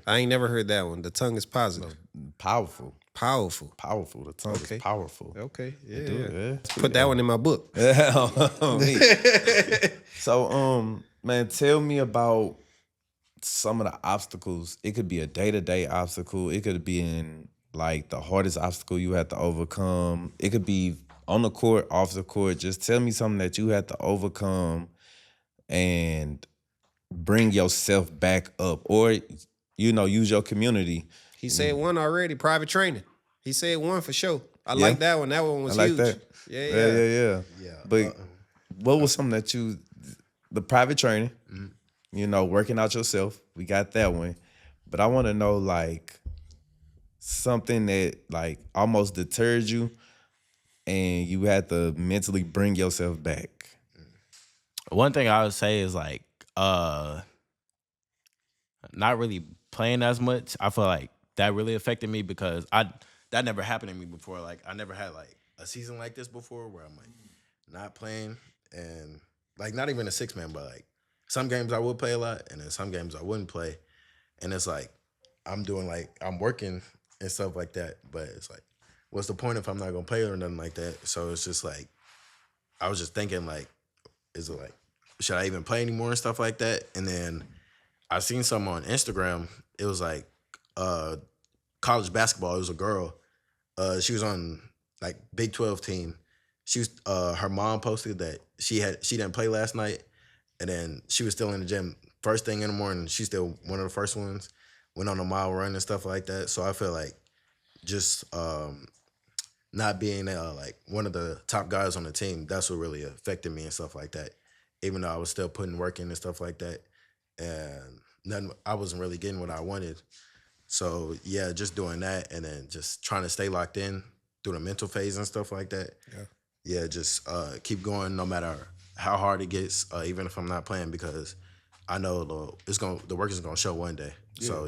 [SPEAKER 1] I ain't never heard that one. The tongue is positive.
[SPEAKER 2] Powerful.
[SPEAKER 1] Powerful.
[SPEAKER 2] The tongue
[SPEAKER 1] Okay.
[SPEAKER 2] is powerful.
[SPEAKER 1] Okay. Yeah.
[SPEAKER 2] Yeah.
[SPEAKER 1] Put that one in my book.
[SPEAKER 2] So, man, tell me about some of the obstacles. It could be a day-to-day obstacle. It could be in like the hardest obstacle you had to overcome. It could be on the court, off the court. Just tell me something that you had to overcome and bring yourself back up, or use your community.
[SPEAKER 1] He said one already, private training. He said one for sure. I like that one. That one was
[SPEAKER 2] I like
[SPEAKER 1] huge.
[SPEAKER 2] that.
[SPEAKER 1] Yeah.
[SPEAKER 2] But what was something that the private training, working out yourself, we got that one. But I want to know like something that like almost deterred you and you had to mentally bring yourself back.
[SPEAKER 3] One thing I would say is like not really playing as much. I feel like that really affected me because that never happened to me before. Like I never had like a season like this before where I'm like not playing and like not even a 6-man, but like some games I would play a lot and then some games I wouldn't play. And it's like I'm working and stuff like that, but it's like what's the point if I'm not gonna play or nothing like that? So it's just like I was just thinking like, is it like should I even play anymore and stuff like that? And then I seen something on Instagram.
[SPEAKER 5] it was like college basketball. It was a girl. She was on like Big 12 team. She was her mom posted that she didn't play last night, and then she was still in the gym first thing in the morning. She's still one of the first ones. Went on a mile run and stuff like that. So I feel like just not being like one of the top guys on the team, that's what really affected me and stuff like that. Even though I was still putting work in and stuff like that, and nothing, I wasn't really getting what I wanted. So yeah, just doing that and then just trying to stay locked in through the mental phase and stuff like that. Yeah, just keep going no matter how hard it gets, even if I'm not playing, because I know the work is gonna show one day. So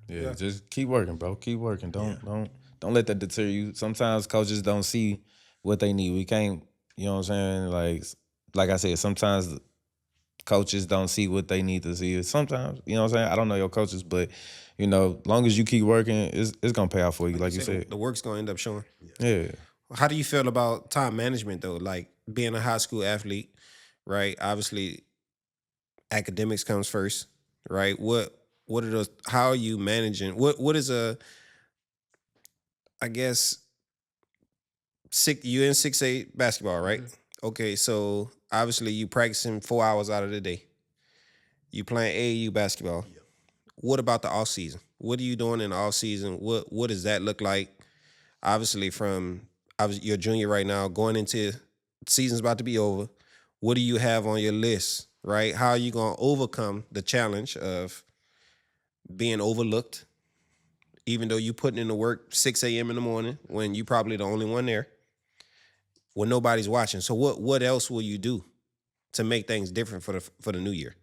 [SPEAKER 2] Yeah, just keep working, bro. Keep working. Don't let that deter you. Sometimes coaches don't see what they need. We can't, you know what I'm saying? Like I said, sometimes coaches don't see what they need to see. Sometimes, you know what I'm saying? I don't know your coaches, but you know, long as you keep working, it's gonna pay off for you, like you said.
[SPEAKER 1] The work's gonna end up showing.
[SPEAKER 2] Yeah.
[SPEAKER 1] How do you feel about time management though? Like being a high school athlete, right? Obviously, academics comes first, right? What are those? How are you managing? What is I guess you in 6A basketball, right? Okay, so obviously you practicing 4 hours out of the day. You playing AAU basketball. What about the off season? What are you doing in the off season? What does that look like? Obviously, you're a junior right now, going into season's about to be over. What do you have on your list, right? How are you gonna overcome the challenge of being overlooked, even though you putting in the work 6 a.m. in the morning when you probably the only one there, when nobody's watching? So what else will you do to make things different for the new year?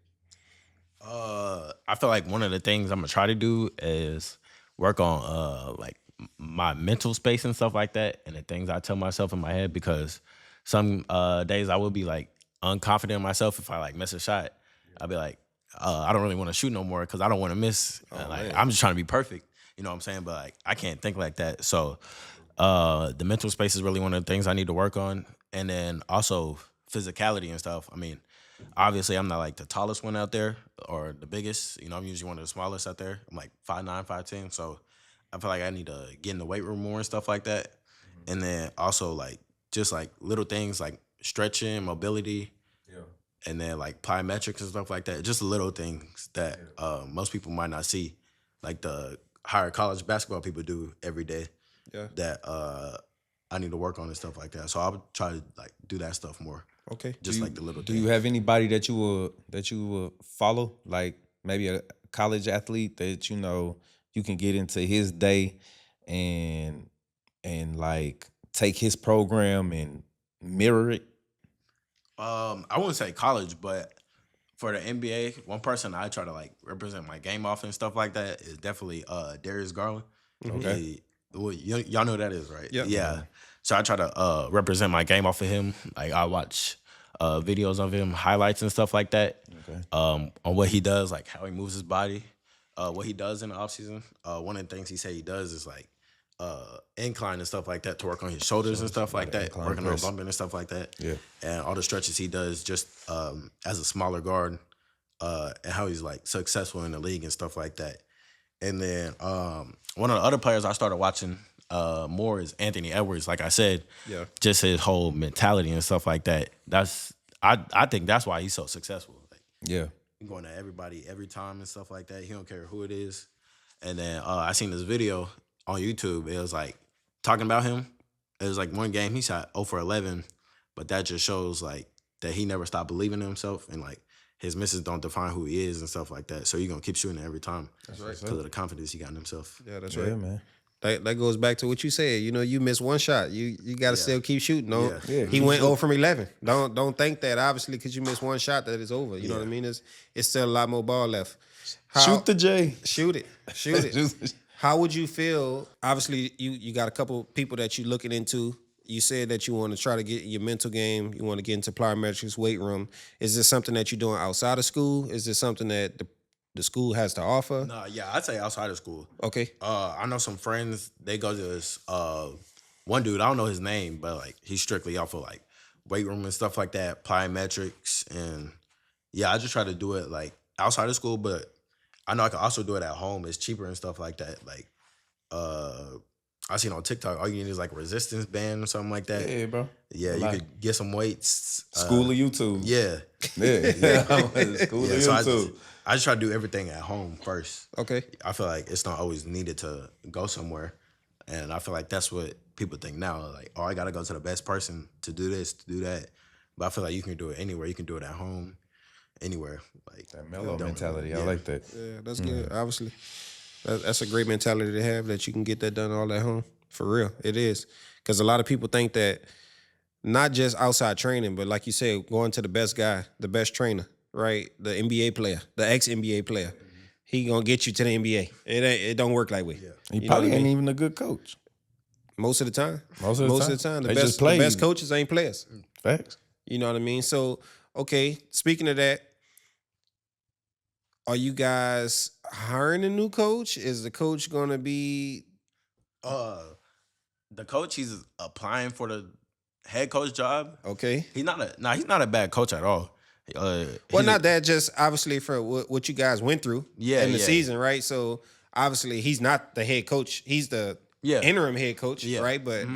[SPEAKER 3] I feel like one of the things I'm gonna try to do is work on like my mental space and stuff like that, and the things I tell myself in my head, because some days I will be like unconfident in myself. If I like miss a shot, I'll be like, I don't really want to shoot no more because I don't want to miss. I'm just trying to be perfect, you know what I'm saying? But like I can't think like that. So the mental space is really one of the things I need to work on, and then also physicality and stuff. I mean, obviously I'm not like the tallest one out there or the biggest. You know, I'm usually one of the smallest out there. I'm like 5'9", 5'10". So I feel like I need to get in the weight room more and stuff like that. And then also like just like little things like stretching, mobility, and then like plyometrics and stuff like that. Just little things that most people might not see, like the higher college basketball people do every day. That I need to work on and stuff like that. So I'll try to like do that stuff more.
[SPEAKER 1] Okay.
[SPEAKER 5] Just like the little
[SPEAKER 2] Do
[SPEAKER 5] things.
[SPEAKER 2] you have anybody that you will follow? Like maybe a college athlete that you know you can get into his day and like take his program and mirror it?
[SPEAKER 5] I wouldn't say college, but for the NBA, one person I try to like represent my game off and stuff like that is definitely Darius Garland.
[SPEAKER 2] Okay.
[SPEAKER 5] Y'all know who that is, right?
[SPEAKER 1] Yep.
[SPEAKER 5] Yeah. So I try to represent my game off of him. Like I watch videos of him, highlights and stuff like that.
[SPEAKER 2] Okay.
[SPEAKER 5] On what he does, like how he moves his body, what he does in the offseason. One of the things he said he does is like incline and stuff like that to work on his shoulders and stuff like that,
[SPEAKER 2] incline
[SPEAKER 5] working on
[SPEAKER 2] press.
[SPEAKER 5] bumping and stuff like that.
[SPEAKER 2] Yeah.
[SPEAKER 5] And all the stretches he does just as a smaller guard, and how he's like successful in the league and stuff like that. And then one of the other players I started watching more is Anthony Edwards. Like I said, just his whole mentality and stuff like that. I think that's why he's so successful. Like,
[SPEAKER 2] Yeah.
[SPEAKER 5] he going at everybody every time and stuff like that. He don't care who it is. And then I seen this video on YouTube. It was like talking about him. It was like one game he shot 0 for 11, but that just shows like that he never stopped believing in himself, and like his misses don't define who he is and stuff like that. So you're gonna keep shooting every time. That's right. Because of the confidence he got in himself.
[SPEAKER 1] Yeah, that's
[SPEAKER 2] Yeah,
[SPEAKER 1] right.
[SPEAKER 2] man.
[SPEAKER 1] That goes back to what you said. You know, you miss one shot. You got to still keep shooting. No,
[SPEAKER 2] Yeah.
[SPEAKER 1] he went 0 from 11. Don't think that obviously because you missed one shot that it's over. You know what I mean? It's still a lot more ball left.
[SPEAKER 2] Shoot the J.
[SPEAKER 1] Shoot it. Shoot it. How would you feel? Obviously, you got a couple people that you're looking into. You said that you want to try to get your mental game. You want to get into plyometrics, weight room. Is this something that you're doing outside of school? Is this something that the school has to offer?
[SPEAKER 5] Nah, yeah, I'd say outside of school.
[SPEAKER 1] Okay.
[SPEAKER 5] I know some friends, they go to this one dude, I don't know his name, but like he's strictly off of like weight room and stuff like that, plyometrics, and yeah, I just try to do it like outside of school, but I know I can also do it at home. It's cheaper and stuff like that. Like, I seen on TikTok, all you need is like a resistance band or something like that.
[SPEAKER 2] Yeah, bro.
[SPEAKER 5] Yeah, you could get some weights.
[SPEAKER 2] School of YouTube.
[SPEAKER 5] Yeah.
[SPEAKER 2] Yeah. School
[SPEAKER 5] Yeah,
[SPEAKER 2] of
[SPEAKER 5] so
[SPEAKER 2] YouTube.
[SPEAKER 5] I just try to do everything at home first.
[SPEAKER 1] Okay.
[SPEAKER 5] I feel like it's not always needed to go somewhere. And I feel like that's what people think now. Like, oh, I got to go to the best person to do this, to do that. But I feel like you can do it anywhere. You can do it at home, anywhere. Like
[SPEAKER 2] That mellow
[SPEAKER 5] don't-
[SPEAKER 2] mentality. I
[SPEAKER 5] yeah.
[SPEAKER 2] like that.
[SPEAKER 1] Yeah, that's good. Obviously, that's a great mentality to have, that you can get that done all at home. For real, it is. Because a lot of people think that not just outside training, but like you said, going to the best guy, the best trainer, right? The NBA player, the ex-NBA player. He gonna get you to the NBA. It don't work like that.
[SPEAKER 2] He
[SPEAKER 1] You know
[SPEAKER 2] probably
[SPEAKER 1] what I
[SPEAKER 2] ain't
[SPEAKER 1] mean?
[SPEAKER 2] even a good coach.
[SPEAKER 1] Most of the time.
[SPEAKER 2] Most of the time.
[SPEAKER 1] The
[SPEAKER 2] They
[SPEAKER 1] best
[SPEAKER 2] just play.
[SPEAKER 1] the best coaches ain't players.
[SPEAKER 2] Facts.
[SPEAKER 1] You know what I mean? So, okay, speaking of that, are you guys hiring a new coach? Is the coach gonna be
[SPEAKER 5] The coach, he's applying for the head coach job.
[SPEAKER 1] okay?
[SPEAKER 5] He's not a bad coach at all.
[SPEAKER 1] Well,
[SPEAKER 5] He's
[SPEAKER 1] not that, just obviously for what you guys went through in the
[SPEAKER 5] Yeah.
[SPEAKER 1] season, right? So obviously he's not the head coach. He's the
[SPEAKER 5] Yeah.
[SPEAKER 1] interim head coach,
[SPEAKER 5] Yeah.
[SPEAKER 1] right? But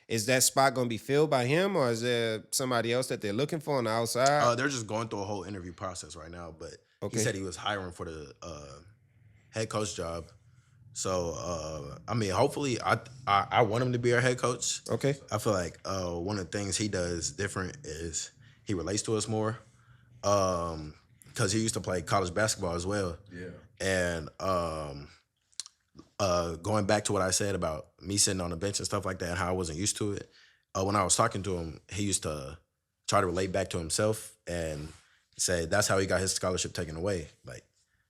[SPEAKER 1] is that spot going to be filled by him, or is there somebody else that they're looking for on the outside?
[SPEAKER 5] They're just going through a whole interview process right now. But
[SPEAKER 1] Okay.
[SPEAKER 5] he said he was hiring for the head coach job. So I mean, hopefully, I want him to be our head coach.
[SPEAKER 1] Okay.
[SPEAKER 5] I feel like one of the things he does different is he relates to us more. Because he used to play college basketball as well. Yeah. And going back to what I said about me sitting on the bench and stuff like that and how I wasn't used to it, when I was talking to him, he used to try to relate back to himself and say that's how he got his scholarship taken away. Like,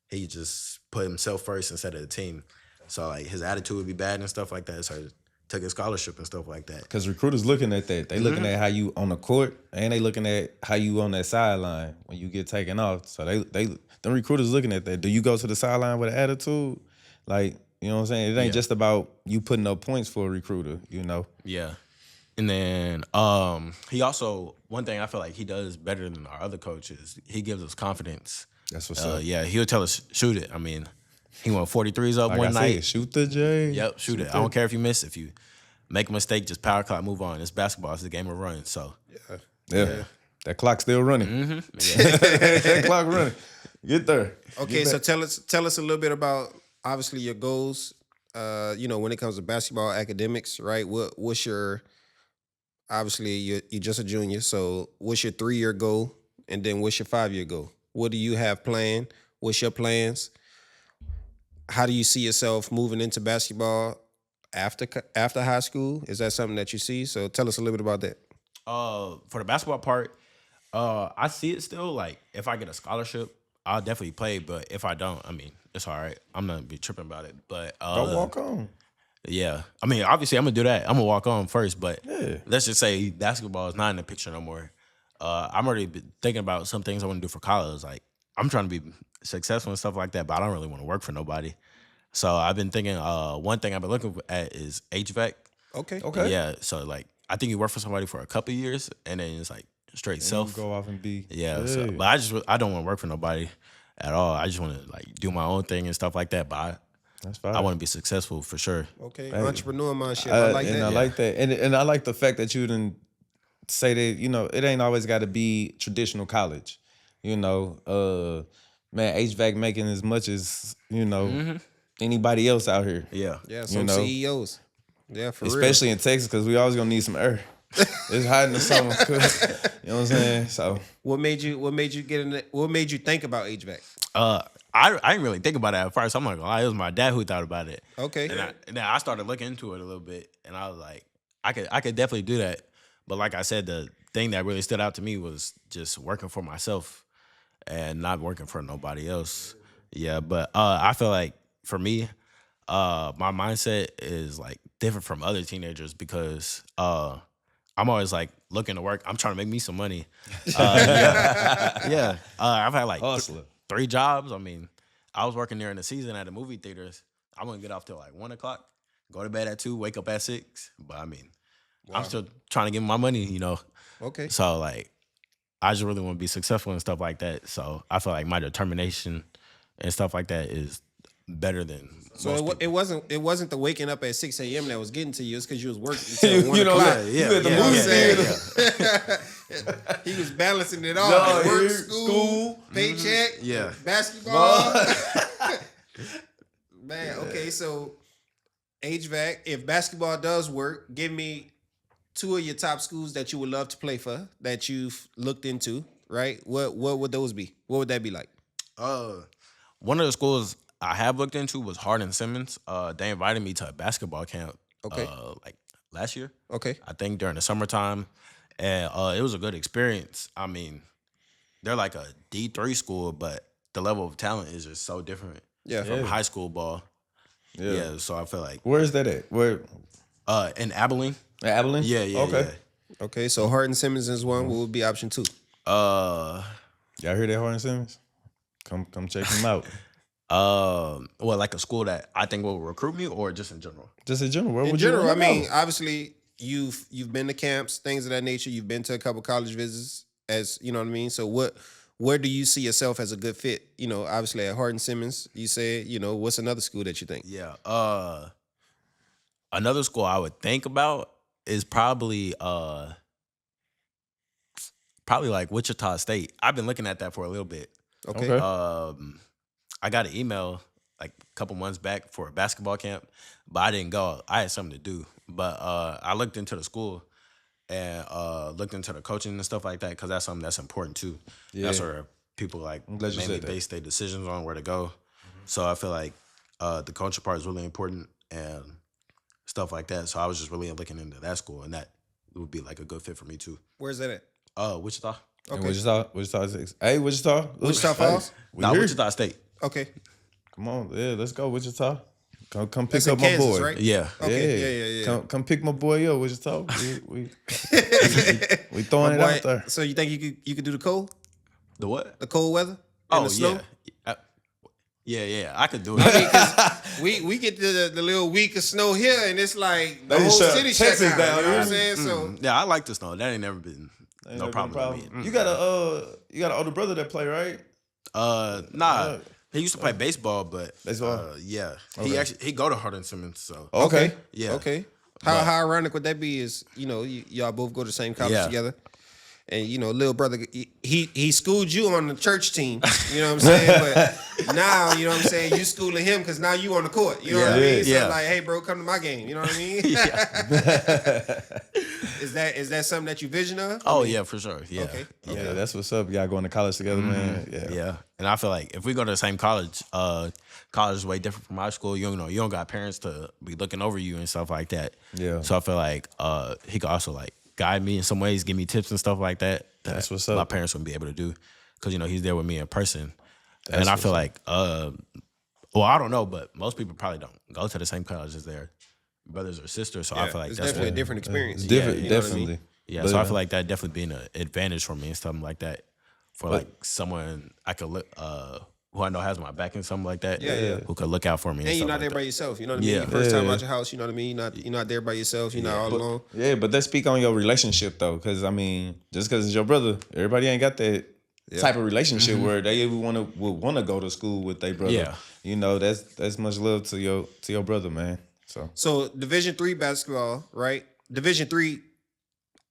[SPEAKER 5] he just put himself first instead of the team. So, like, his attitude would be bad and stuff like that. So he took his scholarship and stuff like that.
[SPEAKER 2] Because recruiters looking at that. They looking at how you on the court, and they looking at how you on that sideline when you get taken off. So them recruiters looking at that. Do you go to the sideline with an attitude? Like, you know what I'm saying? It ain't just about you putting up points for a recruiter, you know?
[SPEAKER 5] Yeah. And then he also, one thing I feel like he does better than our other coaches, he gives us confidence.
[SPEAKER 2] That's what's up.
[SPEAKER 5] Yeah, he'll tell us, shoot it. I mean, he went 43s up
[SPEAKER 2] Like
[SPEAKER 5] one
[SPEAKER 2] I
[SPEAKER 5] night.
[SPEAKER 2] said, shoot the J.
[SPEAKER 5] Yep, shoot it. I don't care if you miss. If you make a mistake, just power clock, move on. It's basketball. It's the game of run. So,
[SPEAKER 2] Yeah. That clock's still running.
[SPEAKER 5] yeah.
[SPEAKER 2] That clock running. Get there.
[SPEAKER 1] Okay, so tell us a little bit about obviously your goals. When it comes to basketball academics, right? What's your obviously you're just a junior, so what's your 3-year goal, and then what's your 5-year goal? What do you have planned? What's your plans? How do you see yourself moving into basketball after high school? Is that something that you see? So tell us a little bit about that.
[SPEAKER 5] For the basketball part, I see it still. Like, if I get a scholarship, I'll definitely play. But if I don't, I mean, it's all right. I'm not gonna be tripping about it. But
[SPEAKER 2] Don't walk on.
[SPEAKER 5] yeah, I mean, obviously, I'm gonna do that. I'm gonna walk on first. But
[SPEAKER 2] Yeah.
[SPEAKER 5] let's just say basketball is not in the picture no more. I'm already been thinking about some things I want to do for college. Like, I'm trying to be successful and stuff like that, but I don't really want to work for nobody. So I've been thinking. One thing I've been looking at is HVAC.
[SPEAKER 1] Okay.
[SPEAKER 2] Okay.
[SPEAKER 5] Yeah. So, like, I think you work for somebody for a couple of years, and then it's like straight
[SPEAKER 2] And
[SPEAKER 5] self.
[SPEAKER 2] you go off and be.
[SPEAKER 5] Yeah, so, but I don't want to work for nobody at all. I just want to, like, do my own thing and stuff like that. But
[SPEAKER 2] That's fine.
[SPEAKER 5] I want to be successful for sure.
[SPEAKER 1] Okay. Entrepreneur mindset. I like
[SPEAKER 2] and
[SPEAKER 1] that.
[SPEAKER 2] I like that. And I like the fact that you didn't say that, it ain't always got to be traditional college. Man, HVAC making as much as, anybody else out here.
[SPEAKER 5] Yeah.
[SPEAKER 1] Yeah, some
[SPEAKER 2] know.
[SPEAKER 1] CEOs. Yeah, for real.
[SPEAKER 2] Especially in Texas, because we always going to need some air. It's hot in the summer. You know what I'm saying? So
[SPEAKER 1] What made you get in it? What made you think about HVAC?
[SPEAKER 5] I didn't really think about it at first. I'm not gonna lie, it was my dad who thought about it.
[SPEAKER 1] Okay.
[SPEAKER 5] And I started looking into it a little bit, and I was like, I could definitely do that. But like I said, the thing that really stood out to me was just working for myself and not working for nobody else. Yeah, but I feel like for me, my mindset is like different from other teenagers because I'm always like looking to work. I'm trying to make me some money. Yeah. I've had like
[SPEAKER 2] hustler.
[SPEAKER 5] 3 jobs. I mean, I was working during the season at the movie theaters. I wouldn't get off till like 1 o'clock, go to bed at 2, wake up at 6. But I mean, I'm still trying to get my money,
[SPEAKER 1] Okay.
[SPEAKER 5] So, like, I just really want to be successful and stuff like that. So I feel like my determination
[SPEAKER 3] and stuff like that is better than
[SPEAKER 1] So
[SPEAKER 3] most people.
[SPEAKER 1] it wasn't the waking up at 6 a.m. that was getting to you. It's because you was working until 1
[SPEAKER 2] You know,
[SPEAKER 1] o'clock.
[SPEAKER 2] you at the movie theater.
[SPEAKER 1] He was balancing it all.
[SPEAKER 2] No,
[SPEAKER 1] Work,
[SPEAKER 2] here,
[SPEAKER 1] school, paycheck,
[SPEAKER 5] Yeah.
[SPEAKER 1] basketball. Man, okay, so HVAC, if basketball does work, give me 2 of your top schools that you would love to play for that you've looked into, right? What would those be? What would that be like?
[SPEAKER 3] One of the schools I have looked into was Hardin Simmons. They invited me to a basketball camp.
[SPEAKER 1] Okay.
[SPEAKER 3] Like last year.
[SPEAKER 1] Okay.
[SPEAKER 3] I think during the summertime, and it was a good experience. I mean, they're like a D3 school, but the level of talent is just so different.
[SPEAKER 1] Yeah.
[SPEAKER 3] From high school ball. Yeah. So I feel like
[SPEAKER 2] Where is that at? Where?
[SPEAKER 3] in Abilene.
[SPEAKER 2] Abilene?
[SPEAKER 3] Yeah.
[SPEAKER 2] Okay.
[SPEAKER 1] Okay, so Hardin Simmons is one. What would be option 2?
[SPEAKER 3] Yeah.
[SPEAKER 2] Y'all hear that, Hardin Simmons? Come check him out.
[SPEAKER 3] Well, like a school that I think will recruit me, or just in general.
[SPEAKER 2] Just in general. Where
[SPEAKER 1] In
[SPEAKER 2] would
[SPEAKER 1] general,
[SPEAKER 2] you
[SPEAKER 1] I
[SPEAKER 2] wanna
[SPEAKER 1] mean,
[SPEAKER 2] go?
[SPEAKER 1] obviously you've been to camps, things of that nature. You've been to a couple college visits, as you know what I mean. So where do you see yourself as a good fit? You know, obviously at Hardin Simmons, you said, you know, what's another school that you think?
[SPEAKER 3] Yeah. Another school I would think about is probably like Wichita State. I've been looking at that for a little bit.
[SPEAKER 1] Okay.
[SPEAKER 3] I got an email like a couple months back for a basketball camp, but I didn't go. I had something to do. But I looked into the school and looked into the coaching and stuff like that, because that's something that's important too. That's where people like
[SPEAKER 2] glad you
[SPEAKER 3] mainly
[SPEAKER 2] said that.
[SPEAKER 3] base their decisions on where to go. So I feel like the coaching part is really important and stuff like that. So I was just really looking into that school, and that would be like a good fit for me too.
[SPEAKER 1] Where's that at?
[SPEAKER 3] Wichita.
[SPEAKER 2] And Wichita 6. Hey, Wichita.
[SPEAKER 1] Wichita Falls?
[SPEAKER 2] We
[SPEAKER 3] Not
[SPEAKER 2] here.
[SPEAKER 3] Wichita State.
[SPEAKER 1] Okay.
[SPEAKER 2] Come on. Yeah, let's go, Wichita. Come pick
[SPEAKER 1] That's in
[SPEAKER 2] up my
[SPEAKER 1] Kansas,
[SPEAKER 2] boy.
[SPEAKER 1] right?
[SPEAKER 3] Yeah.
[SPEAKER 1] Okay. Yeah.
[SPEAKER 2] Come pick my boy up, Wichita. We throwing it out there.
[SPEAKER 1] So you think you could do the cold?
[SPEAKER 3] The what?
[SPEAKER 1] The cold weather? And the snow?
[SPEAKER 3] Yeah. I could do it.
[SPEAKER 1] We get the little week of snow here, and it's like the
[SPEAKER 2] They
[SPEAKER 1] whole
[SPEAKER 2] shut
[SPEAKER 1] city
[SPEAKER 2] Texas
[SPEAKER 1] shut down.
[SPEAKER 2] down,
[SPEAKER 1] You know what I'm
[SPEAKER 2] yeah.
[SPEAKER 1] saying? So
[SPEAKER 3] Yeah, I like the snow. That ain't never been no problem with me.
[SPEAKER 2] You got an older brother that play, right?
[SPEAKER 3] Nah. He used to play baseball, but
[SPEAKER 2] Baseball?
[SPEAKER 3] yeah.
[SPEAKER 2] Okay.
[SPEAKER 3] He go to Hardin Simmons, so
[SPEAKER 2] Okay.
[SPEAKER 3] yeah.
[SPEAKER 1] Okay. How ironic would that be? Is y'all both go to the same college
[SPEAKER 3] Yeah.
[SPEAKER 1] together, and little brother he schooled you on the church team. You know what I'm saying? But now you know what I'm saying. You schooling him because now you on the court. You know what I mean? So
[SPEAKER 3] Yeah.
[SPEAKER 1] like, hey bro, come to my game. You know what I mean? Is that something that you vision of?
[SPEAKER 3] Oh yeah, for sure. Yeah.
[SPEAKER 1] Okay.
[SPEAKER 2] Yeah, that's what's up. Y'all going to college together, man. Yeah.
[SPEAKER 3] Yeah. And I feel like if we go to the same college, college is way different from high school. You don't got parents to be looking over you and stuff like that.
[SPEAKER 2] Yeah.
[SPEAKER 3] So I feel like he could also like guide me in some ways, give me tips and stuff like that.
[SPEAKER 2] That's what's
[SPEAKER 3] My
[SPEAKER 2] up.
[SPEAKER 3] parents wouldn't be able to do, because he's there with me in person. And I feel like well, I don't know, but most people probably don't go to the same college as their brothers or sisters. So I feel like
[SPEAKER 1] it's
[SPEAKER 3] that's
[SPEAKER 1] definitely a
[SPEAKER 3] what,
[SPEAKER 1] different experience.
[SPEAKER 2] It's different,
[SPEAKER 1] you know what I
[SPEAKER 2] definitely.
[SPEAKER 1] mean?
[SPEAKER 3] yeah.
[SPEAKER 2] But,
[SPEAKER 3] So I feel like that definitely being an advantage for me and something like that. For like someone I could look who I know has my back and something like that.
[SPEAKER 1] Yeah.
[SPEAKER 3] Who could look out for me.
[SPEAKER 1] And you're
[SPEAKER 3] stuff
[SPEAKER 1] not
[SPEAKER 3] like
[SPEAKER 1] there
[SPEAKER 3] that.
[SPEAKER 1] by yourself. You know what I mean?
[SPEAKER 3] Yeah.
[SPEAKER 1] Your first time
[SPEAKER 2] Yeah.
[SPEAKER 1] out your house. You know what I mean? You're not there by yourself. You're not all alone.
[SPEAKER 2] Yeah, but let's speak on your relationship though, because I mean, just because it's your brother, everybody ain't got that type of relationship where they even would want to go to school with their brother.
[SPEAKER 3] Yeah.
[SPEAKER 2] That's much love to your brother, man. So
[SPEAKER 1] Division III basketball, right? Division III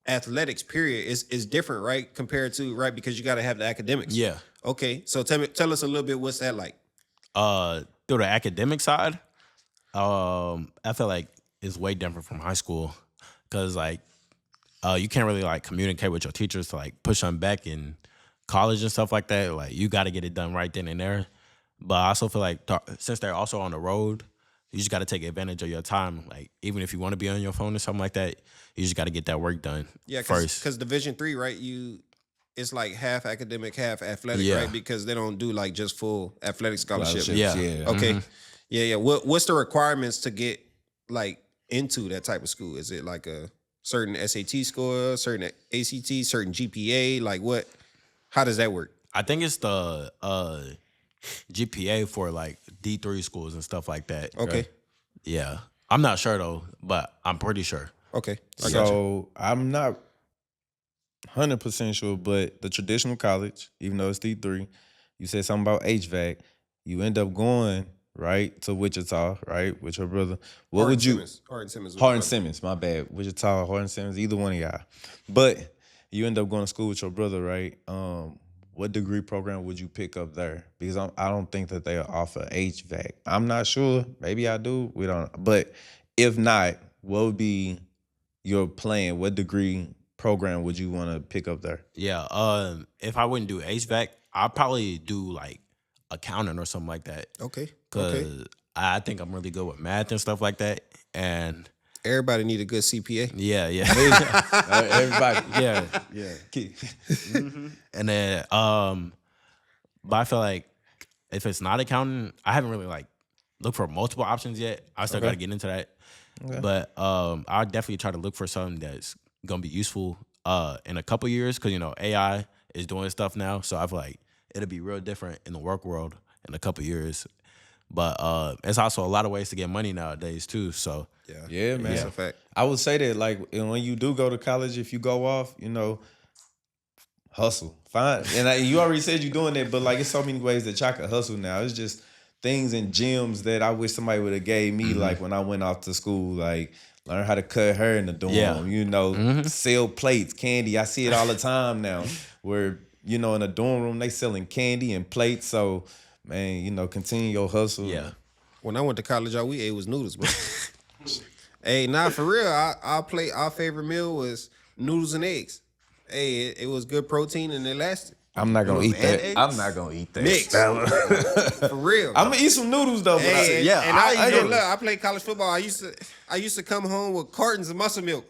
[SPEAKER 1] athletics, period, is different, right? Compared to because you got to have the academics.
[SPEAKER 3] Yeah.
[SPEAKER 1] Okay, so tell us a little bit. What's that like?
[SPEAKER 3] Through the academic side, I feel like it's way different from high school, because like you can't really like communicate with your teachers to like push them back in college and stuff like that. Like you got to get it done right then and there. But I also feel like since they're also on the road, you just got to take advantage of your time. Like even if you want to be on your phone or something like that, you just got to get that work done first.
[SPEAKER 1] Because Division III, right? It's like half academic, half athletic,
[SPEAKER 3] Yeah.
[SPEAKER 1] right? Because they don't do like just full athletic scholarship.
[SPEAKER 3] Yeah.
[SPEAKER 1] Okay. Yeah. What's the requirements to get like into that type of school? Is it like a certain SAT score, certain ACT, certain GPA? Like what? How does that work?
[SPEAKER 3] I think it's the GPA for like D3 schools and stuff like that.
[SPEAKER 1] Okay.
[SPEAKER 3] Yeah. I'm not sure though, but I'm pretty sure.
[SPEAKER 1] Okay. I got you.
[SPEAKER 2] So I'm not 100% sure, but the traditional college, even though it's D3, you said something about HVAC. you end up going right to Wichita, right, with your brother. What
[SPEAKER 1] Harden
[SPEAKER 2] would you?
[SPEAKER 1] Simmons. Harden Simmons.
[SPEAKER 2] Harden Simmons, my bad. Wichita, Harden Simmons, either one of y'all. But you end up going to school with your brother, right? What degree program would you pick up there? Because I don't think that they offer HVAC. I'm not sure. Maybe I do. We don't. But if not, what would be your plan? What degree program would you want to pick up there?
[SPEAKER 3] Yeah. If I wouldn't do HVAC, I'd probably do like accounting or something like that.
[SPEAKER 1] Okay.
[SPEAKER 3] Cause
[SPEAKER 1] Okay.
[SPEAKER 3] I think I'm really good with math and stuff like that. And
[SPEAKER 1] Everybody need a good CPA.
[SPEAKER 3] yeah.
[SPEAKER 2] Everybody.
[SPEAKER 3] Yeah.
[SPEAKER 2] Yeah.
[SPEAKER 3] And then but I feel like if it's not accounting, I haven't really like looked for multiple options yet. I still gotta get into that.
[SPEAKER 2] Okay.
[SPEAKER 3] But I'll definitely try to look for something that's gonna be useful in a couple years, because AI is doing stuff now. So I feel like it'll be real different in the work world in a couple years. But it's also a lot of ways to get money nowadays too. So
[SPEAKER 2] Yeah, man.
[SPEAKER 1] That's a fact.
[SPEAKER 2] I would say that, like, when you do go to college, if you go off, hustle. Fine. And you already said you're doing that, but, like, it's so many ways that y'all can hustle now. It's just things and gems that I wish somebody would have gave me, like, when I went off to school, like, learn how to cut hair in the dorm,
[SPEAKER 3] Yeah.
[SPEAKER 2] sell plates, candy. I see it all the time now where, in a dorm room, they selling candy and plates. So, man, continue your hustle.
[SPEAKER 3] yeah.
[SPEAKER 1] When I went to college, all we ate was noodles, bro. Hey, nah, for real. Our favorite meal was noodles and eggs. Hey, it was good protein and it lasted.
[SPEAKER 2] I'm not going to eat that.
[SPEAKER 3] eggs?
[SPEAKER 2] I'm not going to eat that.
[SPEAKER 1] Mix. For real.
[SPEAKER 2] I'm going to eat some noodles, though. But
[SPEAKER 1] Hey,
[SPEAKER 3] yeah,
[SPEAKER 1] and
[SPEAKER 3] I
[SPEAKER 1] I
[SPEAKER 3] know.
[SPEAKER 1] look, I played college football. I used to come home with cartons of muscle milk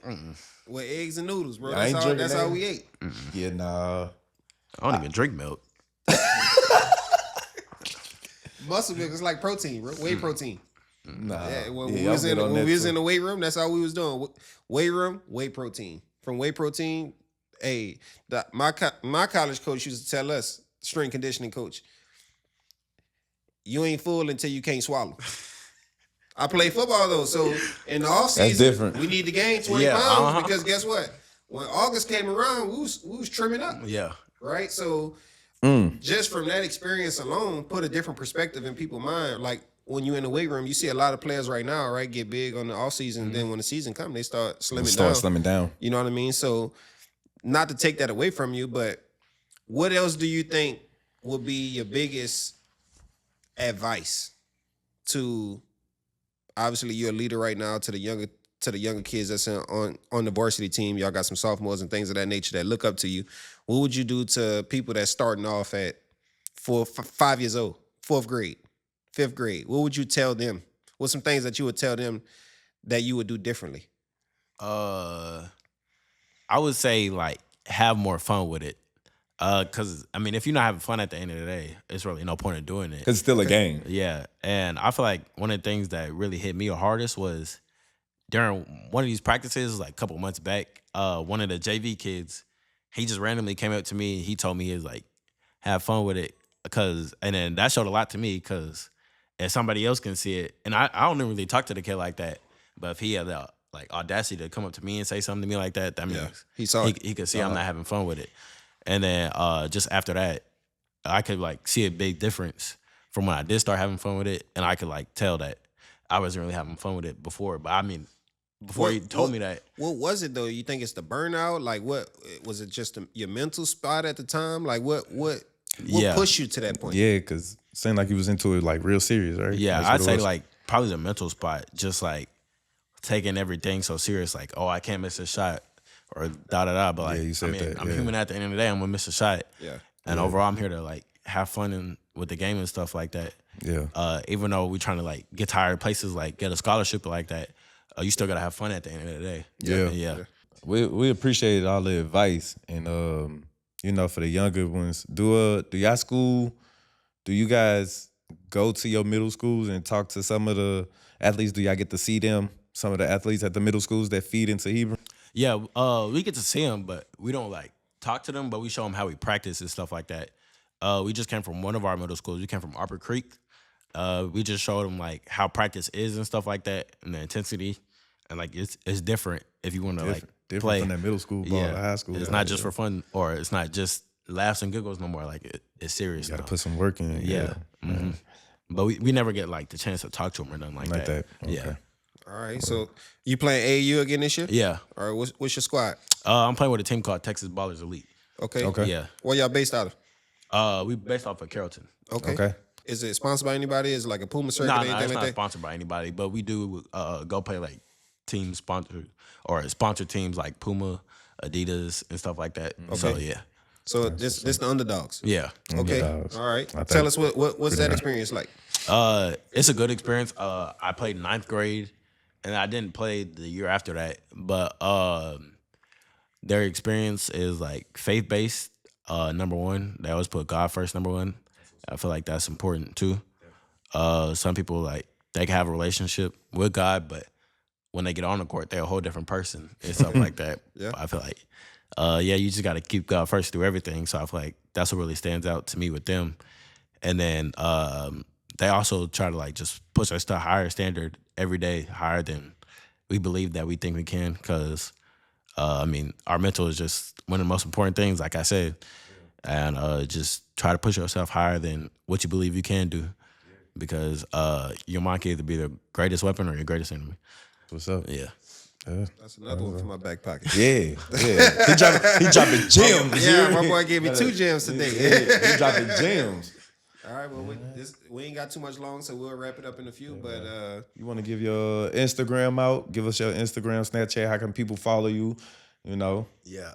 [SPEAKER 1] with eggs and noodles, bro.
[SPEAKER 2] I ain't drinking
[SPEAKER 1] That's
[SPEAKER 2] that.
[SPEAKER 1] how we ate.
[SPEAKER 2] yeah, nah.
[SPEAKER 3] I don't even drink milk.
[SPEAKER 1] Muscle milk is like protein, bro. Whey protein.
[SPEAKER 2] Nah.
[SPEAKER 1] Yeah, when
[SPEAKER 2] Yeah,
[SPEAKER 1] we was,
[SPEAKER 2] I'm
[SPEAKER 1] in,
[SPEAKER 2] good on
[SPEAKER 1] when
[SPEAKER 2] that
[SPEAKER 1] we was
[SPEAKER 2] too.
[SPEAKER 1] in the weight room, that's all we was doing. Weight room, whey protein. From whey protein, hey, my college coach used to tell us, strength conditioning coach, you ain't full until you can't swallow. I play football though, so in the off
[SPEAKER 2] That's
[SPEAKER 1] season,
[SPEAKER 2] different.
[SPEAKER 1] we need to gain 20
[SPEAKER 3] Yeah,
[SPEAKER 1] pounds because guess what? When August came around, we was trimming up,
[SPEAKER 3] Yeah.
[SPEAKER 1] right? So just from that experience alone, put a different perspective in people's mind. Like when you're in the weight room, you see a lot of players right now, right, get big on the off season. Then when the season comes, they start slimming down.
[SPEAKER 2] Slimming down.
[SPEAKER 1] You know what I mean? So not to take that away from you, but what else do you think would be your biggest advice to, obviously you're a leader right now, to the younger kids that's on the varsity team. Y'all got some sophomores and things of that nature that look up to you. What would you do to people that's starting off at 5 years old, 4th grade, 5th grade? What would you tell them? What's some things that you would tell them that you would do differently?
[SPEAKER 3] I would say like have more fun with it. Cause I mean, if you're not having fun at the end of the day, it's really no point in doing it.
[SPEAKER 2] It's still a game.
[SPEAKER 3] Yeah, and I feel like one of the things that really hit me the hardest was during one of these practices, like a couple months back. One of the JV kids, he just randomly came up to me. He told me he was like, "Have fun with it," and then that showed a lot to me. Cause if somebody else can see it, and I don't really talk to the kid like that, but if he had the like audacity to come up to me and say something to me like that, that means
[SPEAKER 1] he saw it.
[SPEAKER 3] he could see I'm not having fun with it. And then just after that, I could like see a big difference from when I did start having fun with it, and I could like tell that I wasn't really having fun with it before. But I mean, before he told me that,
[SPEAKER 1] What was it though? You think it's the burnout? Like what was it? Just your mental spot at the time? Like what
[SPEAKER 3] Yeah.
[SPEAKER 1] pushed you to that point?
[SPEAKER 2] Yeah, because it seemed like he was into it like real serious, right?
[SPEAKER 3] yeah,
[SPEAKER 2] That's what
[SPEAKER 3] I'd
[SPEAKER 2] it
[SPEAKER 3] say
[SPEAKER 2] was.
[SPEAKER 3] like probably the mental spot, just like taking everything so serious, like I can't miss a shot or But like,
[SPEAKER 2] you said that,
[SPEAKER 3] I'm
[SPEAKER 2] yeah.
[SPEAKER 3] human at the end of the day. I'm gonna miss a shot.
[SPEAKER 1] Yeah.
[SPEAKER 3] And overall, I'm here to like have fun with the game and stuff like that.
[SPEAKER 2] Yeah.
[SPEAKER 3] Even though we're trying to like get to higher places, like get a scholarship like that, you still gotta have fun at the end of the day.
[SPEAKER 2] Yeah. We appreciate all the advice, and for the younger ones, do y'all school? Do you guys go to your middle schools and talk to some of the athletes? Do y'all get to see them? Some of the athletes at the middle schools that feed into Hebron?
[SPEAKER 3] Yeah, we get to see them, but we don't like talk to them, but we show them how we practice and stuff like that. We just came from one of our middle schools. We came from Arbor Creek. We just showed them like how practice is and stuff like that, and the intensity, and like it's different if you want to like
[SPEAKER 2] Different
[SPEAKER 3] play
[SPEAKER 2] from that middle school ball to high school.
[SPEAKER 3] It's not just for fun, or it's not just laughs and giggles no more. Like it's serious.
[SPEAKER 2] You got to
[SPEAKER 3] now.
[SPEAKER 2] put some work in.
[SPEAKER 3] Yeah. Mm-hmm. but we never get like the chance to talk to him or nothing like that.
[SPEAKER 2] Okay.
[SPEAKER 3] Yeah,
[SPEAKER 1] All right. So you playing AAU again this year?
[SPEAKER 3] yeah.
[SPEAKER 1] All right. What's your squad?
[SPEAKER 3] I'm playing with a team called Texas Ballers Elite.
[SPEAKER 1] Okay.
[SPEAKER 3] Yeah.
[SPEAKER 1] Where y'all based out of?
[SPEAKER 3] We based off of Carrollton.
[SPEAKER 1] Okay. Is it sponsored by anybody? Is it like a Puma circuit
[SPEAKER 3] No,
[SPEAKER 1] or anything
[SPEAKER 3] it's
[SPEAKER 1] like
[SPEAKER 3] not
[SPEAKER 1] that?
[SPEAKER 3] sponsored by anybody, but we do go play like team sponsored or sponsored teams like Puma, Adidas, and stuff like that. So yeah,
[SPEAKER 1] So this the underdogs.
[SPEAKER 3] yeah.
[SPEAKER 1] Okay.
[SPEAKER 2] Underdogs.
[SPEAKER 1] All right.
[SPEAKER 2] I think-
[SPEAKER 1] Tell us what's that experience like?
[SPEAKER 3] It's a good experience. I played 9th grade, and I didn't play the year after that. But their experience is like faith based. Number one, they always put God first. Number one, I feel like that's important too. Some people like they can have a relationship with God, but when they get on the court, they're a whole different person and stuff like that.
[SPEAKER 1] Yeah.
[SPEAKER 3] I feel like, you just got to keep God first through everything. So I feel like that's what really stands out to me with them. And then they also try to like just push us to a higher standard every day, higher than we believe that we think we can. Because I mean, our mental is just one of the most important things, like I said, and just try to push yourself higher than what you believe you can do. Because your mind can either be the greatest weapon or your greatest enemy.
[SPEAKER 2] What's up?
[SPEAKER 3] Yeah.
[SPEAKER 1] That's another one from my back pocket.
[SPEAKER 2] Yeah. He dropping gems.
[SPEAKER 1] Yeah, my boy gave me 2 gems today.
[SPEAKER 2] He dropping gems.
[SPEAKER 1] All right, well, we ain't got too much long, so we'll wrap it up in a few. But
[SPEAKER 2] You want to give your Instagram out? Give us your Instagram, Snapchat. How can people follow you? You know.
[SPEAKER 5] Yeah.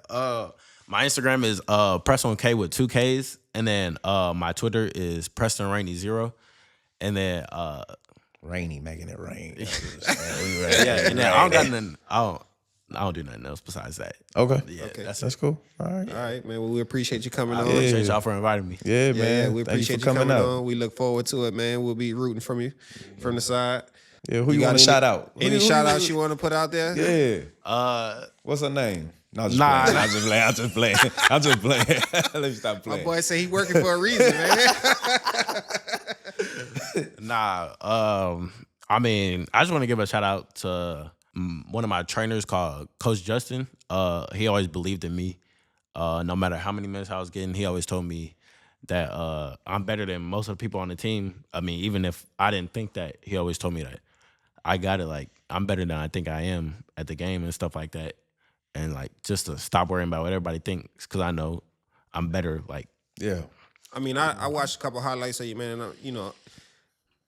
[SPEAKER 3] My Instagram is Preston K with 2 Ks, and then my Twitter is Preston Rainey 0, and then
[SPEAKER 2] Rainy, making it rain.
[SPEAKER 3] yeah, and then I don't got nothing. I don't do nothing else besides that.
[SPEAKER 2] Okay.
[SPEAKER 3] Yeah,
[SPEAKER 1] Okay.
[SPEAKER 2] That's cool. All right.
[SPEAKER 1] all right, man. Well, we appreciate you coming on.
[SPEAKER 3] Appreciate y'all for inviting me.
[SPEAKER 2] Yeah,
[SPEAKER 1] Yeah,
[SPEAKER 2] man.
[SPEAKER 1] we
[SPEAKER 2] Thank
[SPEAKER 1] appreciate
[SPEAKER 2] you for coming out.
[SPEAKER 1] on. We look forward to it, man. We'll be rooting from you from the side.
[SPEAKER 2] Yeah, who you
[SPEAKER 1] got
[SPEAKER 2] want to
[SPEAKER 1] any-
[SPEAKER 2] shout out?
[SPEAKER 1] Any shout outs you want to put out there?
[SPEAKER 2] Yeah. What's her name? No, I'm just playing. I'm just playing. I'm just playing. Let me stop
[SPEAKER 1] My
[SPEAKER 2] playing.
[SPEAKER 1] boy say he working for a reason, man.
[SPEAKER 3] Nah, I mean, I just want to give a shout out to one of my trainers called Coach Justin. He always believed in me. No matter how many minutes I was getting, he always told me that I'm better than most of the people on the team. I mean, even if I didn't think that, he always told me that I got it. Like, I'm better than I think I am at the game and stuff like that. And like, just to stop worrying about what everybody thinks, because I know I'm better. Like,
[SPEAKER 2] Yeah.
[SPEAKER 1] I mean, I watched a couple highlights of you, man. And you know,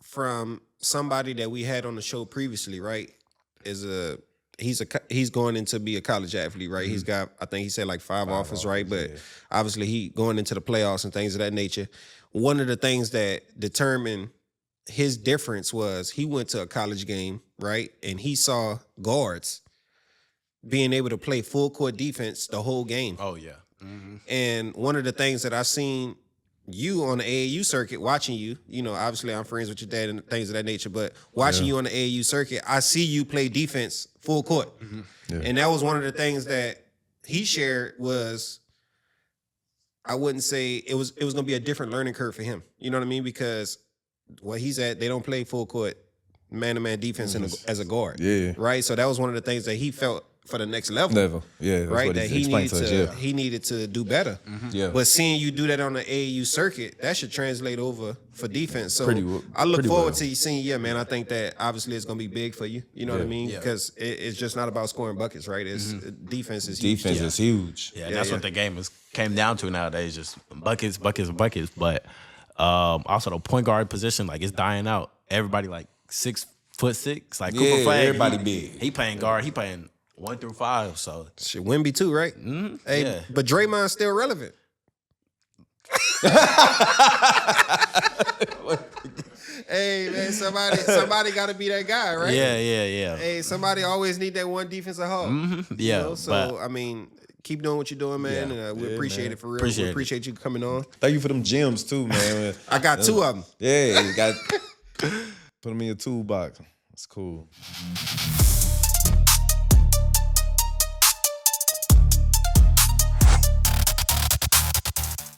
[SPEAKER 1] from somebody that we had on the show previously, right? He's going into be a college athlete, right? He's got, I think he said like 5 offers, right? But obviously he going into the playoffs and things of that nature. One of the things that determined his difference was he went to a college game, right? And he saw guards being able to play full court defense the whole game.
[SPEAKER 3] oh yeah,
[SPEAKER 1] And one of the things that I've seen you on the AAU circuit, watching you, you know, obviously I'm friends with your dad and things of that nature, but watching you on the AAU circuit, I see you play defense full court.
[SPEAKER 2] Yeah.
[SPEAKER 1] And that was one of the things that he shared was, I wouldn't say it was going to be a different learning curve for him. You know what I mean? Because where he's at, they don't play full court man-to-man defense as a guard.
[SPEAKER 2] Yeah.
[SPEAKER 1] Right? So that was one of the things that he felt for the next level.
[SPEAKER 2] Yeah. That's
[SPEAKER 1] Right?
[SPEAKER 2] what
[SPEAKER 1] That
[SPEAKER 2] he
[SPEAKER 1] he
[SPEAKER 2] explained
[SPEAKER 1] needed
[SPEAKER 2] to us.
[SPEAKER 1] he needed to do better.
[SPEAKER 2] Yeah.
[SPEAKER 1] But seeing you do that on the AAU circuit, that should translate over for defense. So
[SPEAKER 2] Pretty
[SPEAKER 1] I look
[SPEAKER 2] pretty
[SPEAKER 1] forward
[SPEAKER 2] well.
[SPEAKER 1] to you seeing, yeah, man. I think that obviously it's going to be big for you. You know what I mean?
[SPEAKER 3] Yeah.
[SPEAKER 1] Because it's just not about scoring buckets, right? It's defense is huge.
[SPEAKER 2] Defense is huge.
[SPEAKER 3] yeah.
[SPEAKER 1] Yeah,
[SPEAKER 3] That's
[SPEAKER 1] yeah.
[SPEAKER 3] what the game came down to nowadays. Just buckets, buckets, buckets. But also the point guard position, like, it's dying out. Everybody like 6'6", like Cooper
[SPEAKER 2] Yeah,
[SPEAKER 3] Flag.
[SPEAKER 2] everybody big.
[SPEAKER 3] He playing guard. He playing 1 through 5. So
[SPEAKER 1] Shit, Wemby too, right? Hey,
[SPEAKER 3] yeah.
[SPEAKER 1] but Draymond's still relevant. Hey man, somebody got to be that guy, right?
[SPEAKER 3] yeah.
[SPEAKER 1] Hey, somebody always need that one defensive hog.
[SPEAKER 3] Yeah,
[SPEAKER 1] You know? So
[SPEAKER 3] but
[SPEAKER 1] I mean, keep doing what you're doing, man.
[SPEAKER 3] Yeah.
[SPEAKER 1] And we appreciate it for real.
[SPEAKER 3] Appreciate
[SPEAKER 1] We
[SPEAKER 3] it.
[SPEAKER 1] appreciate you coming on.
[SPEAKER 2] Thank you for them gems too, man.
[SPEAKER 1] I got 2 of them.
[SPEAKER 2] Yeah, you got put them in your toolbox. That's cool.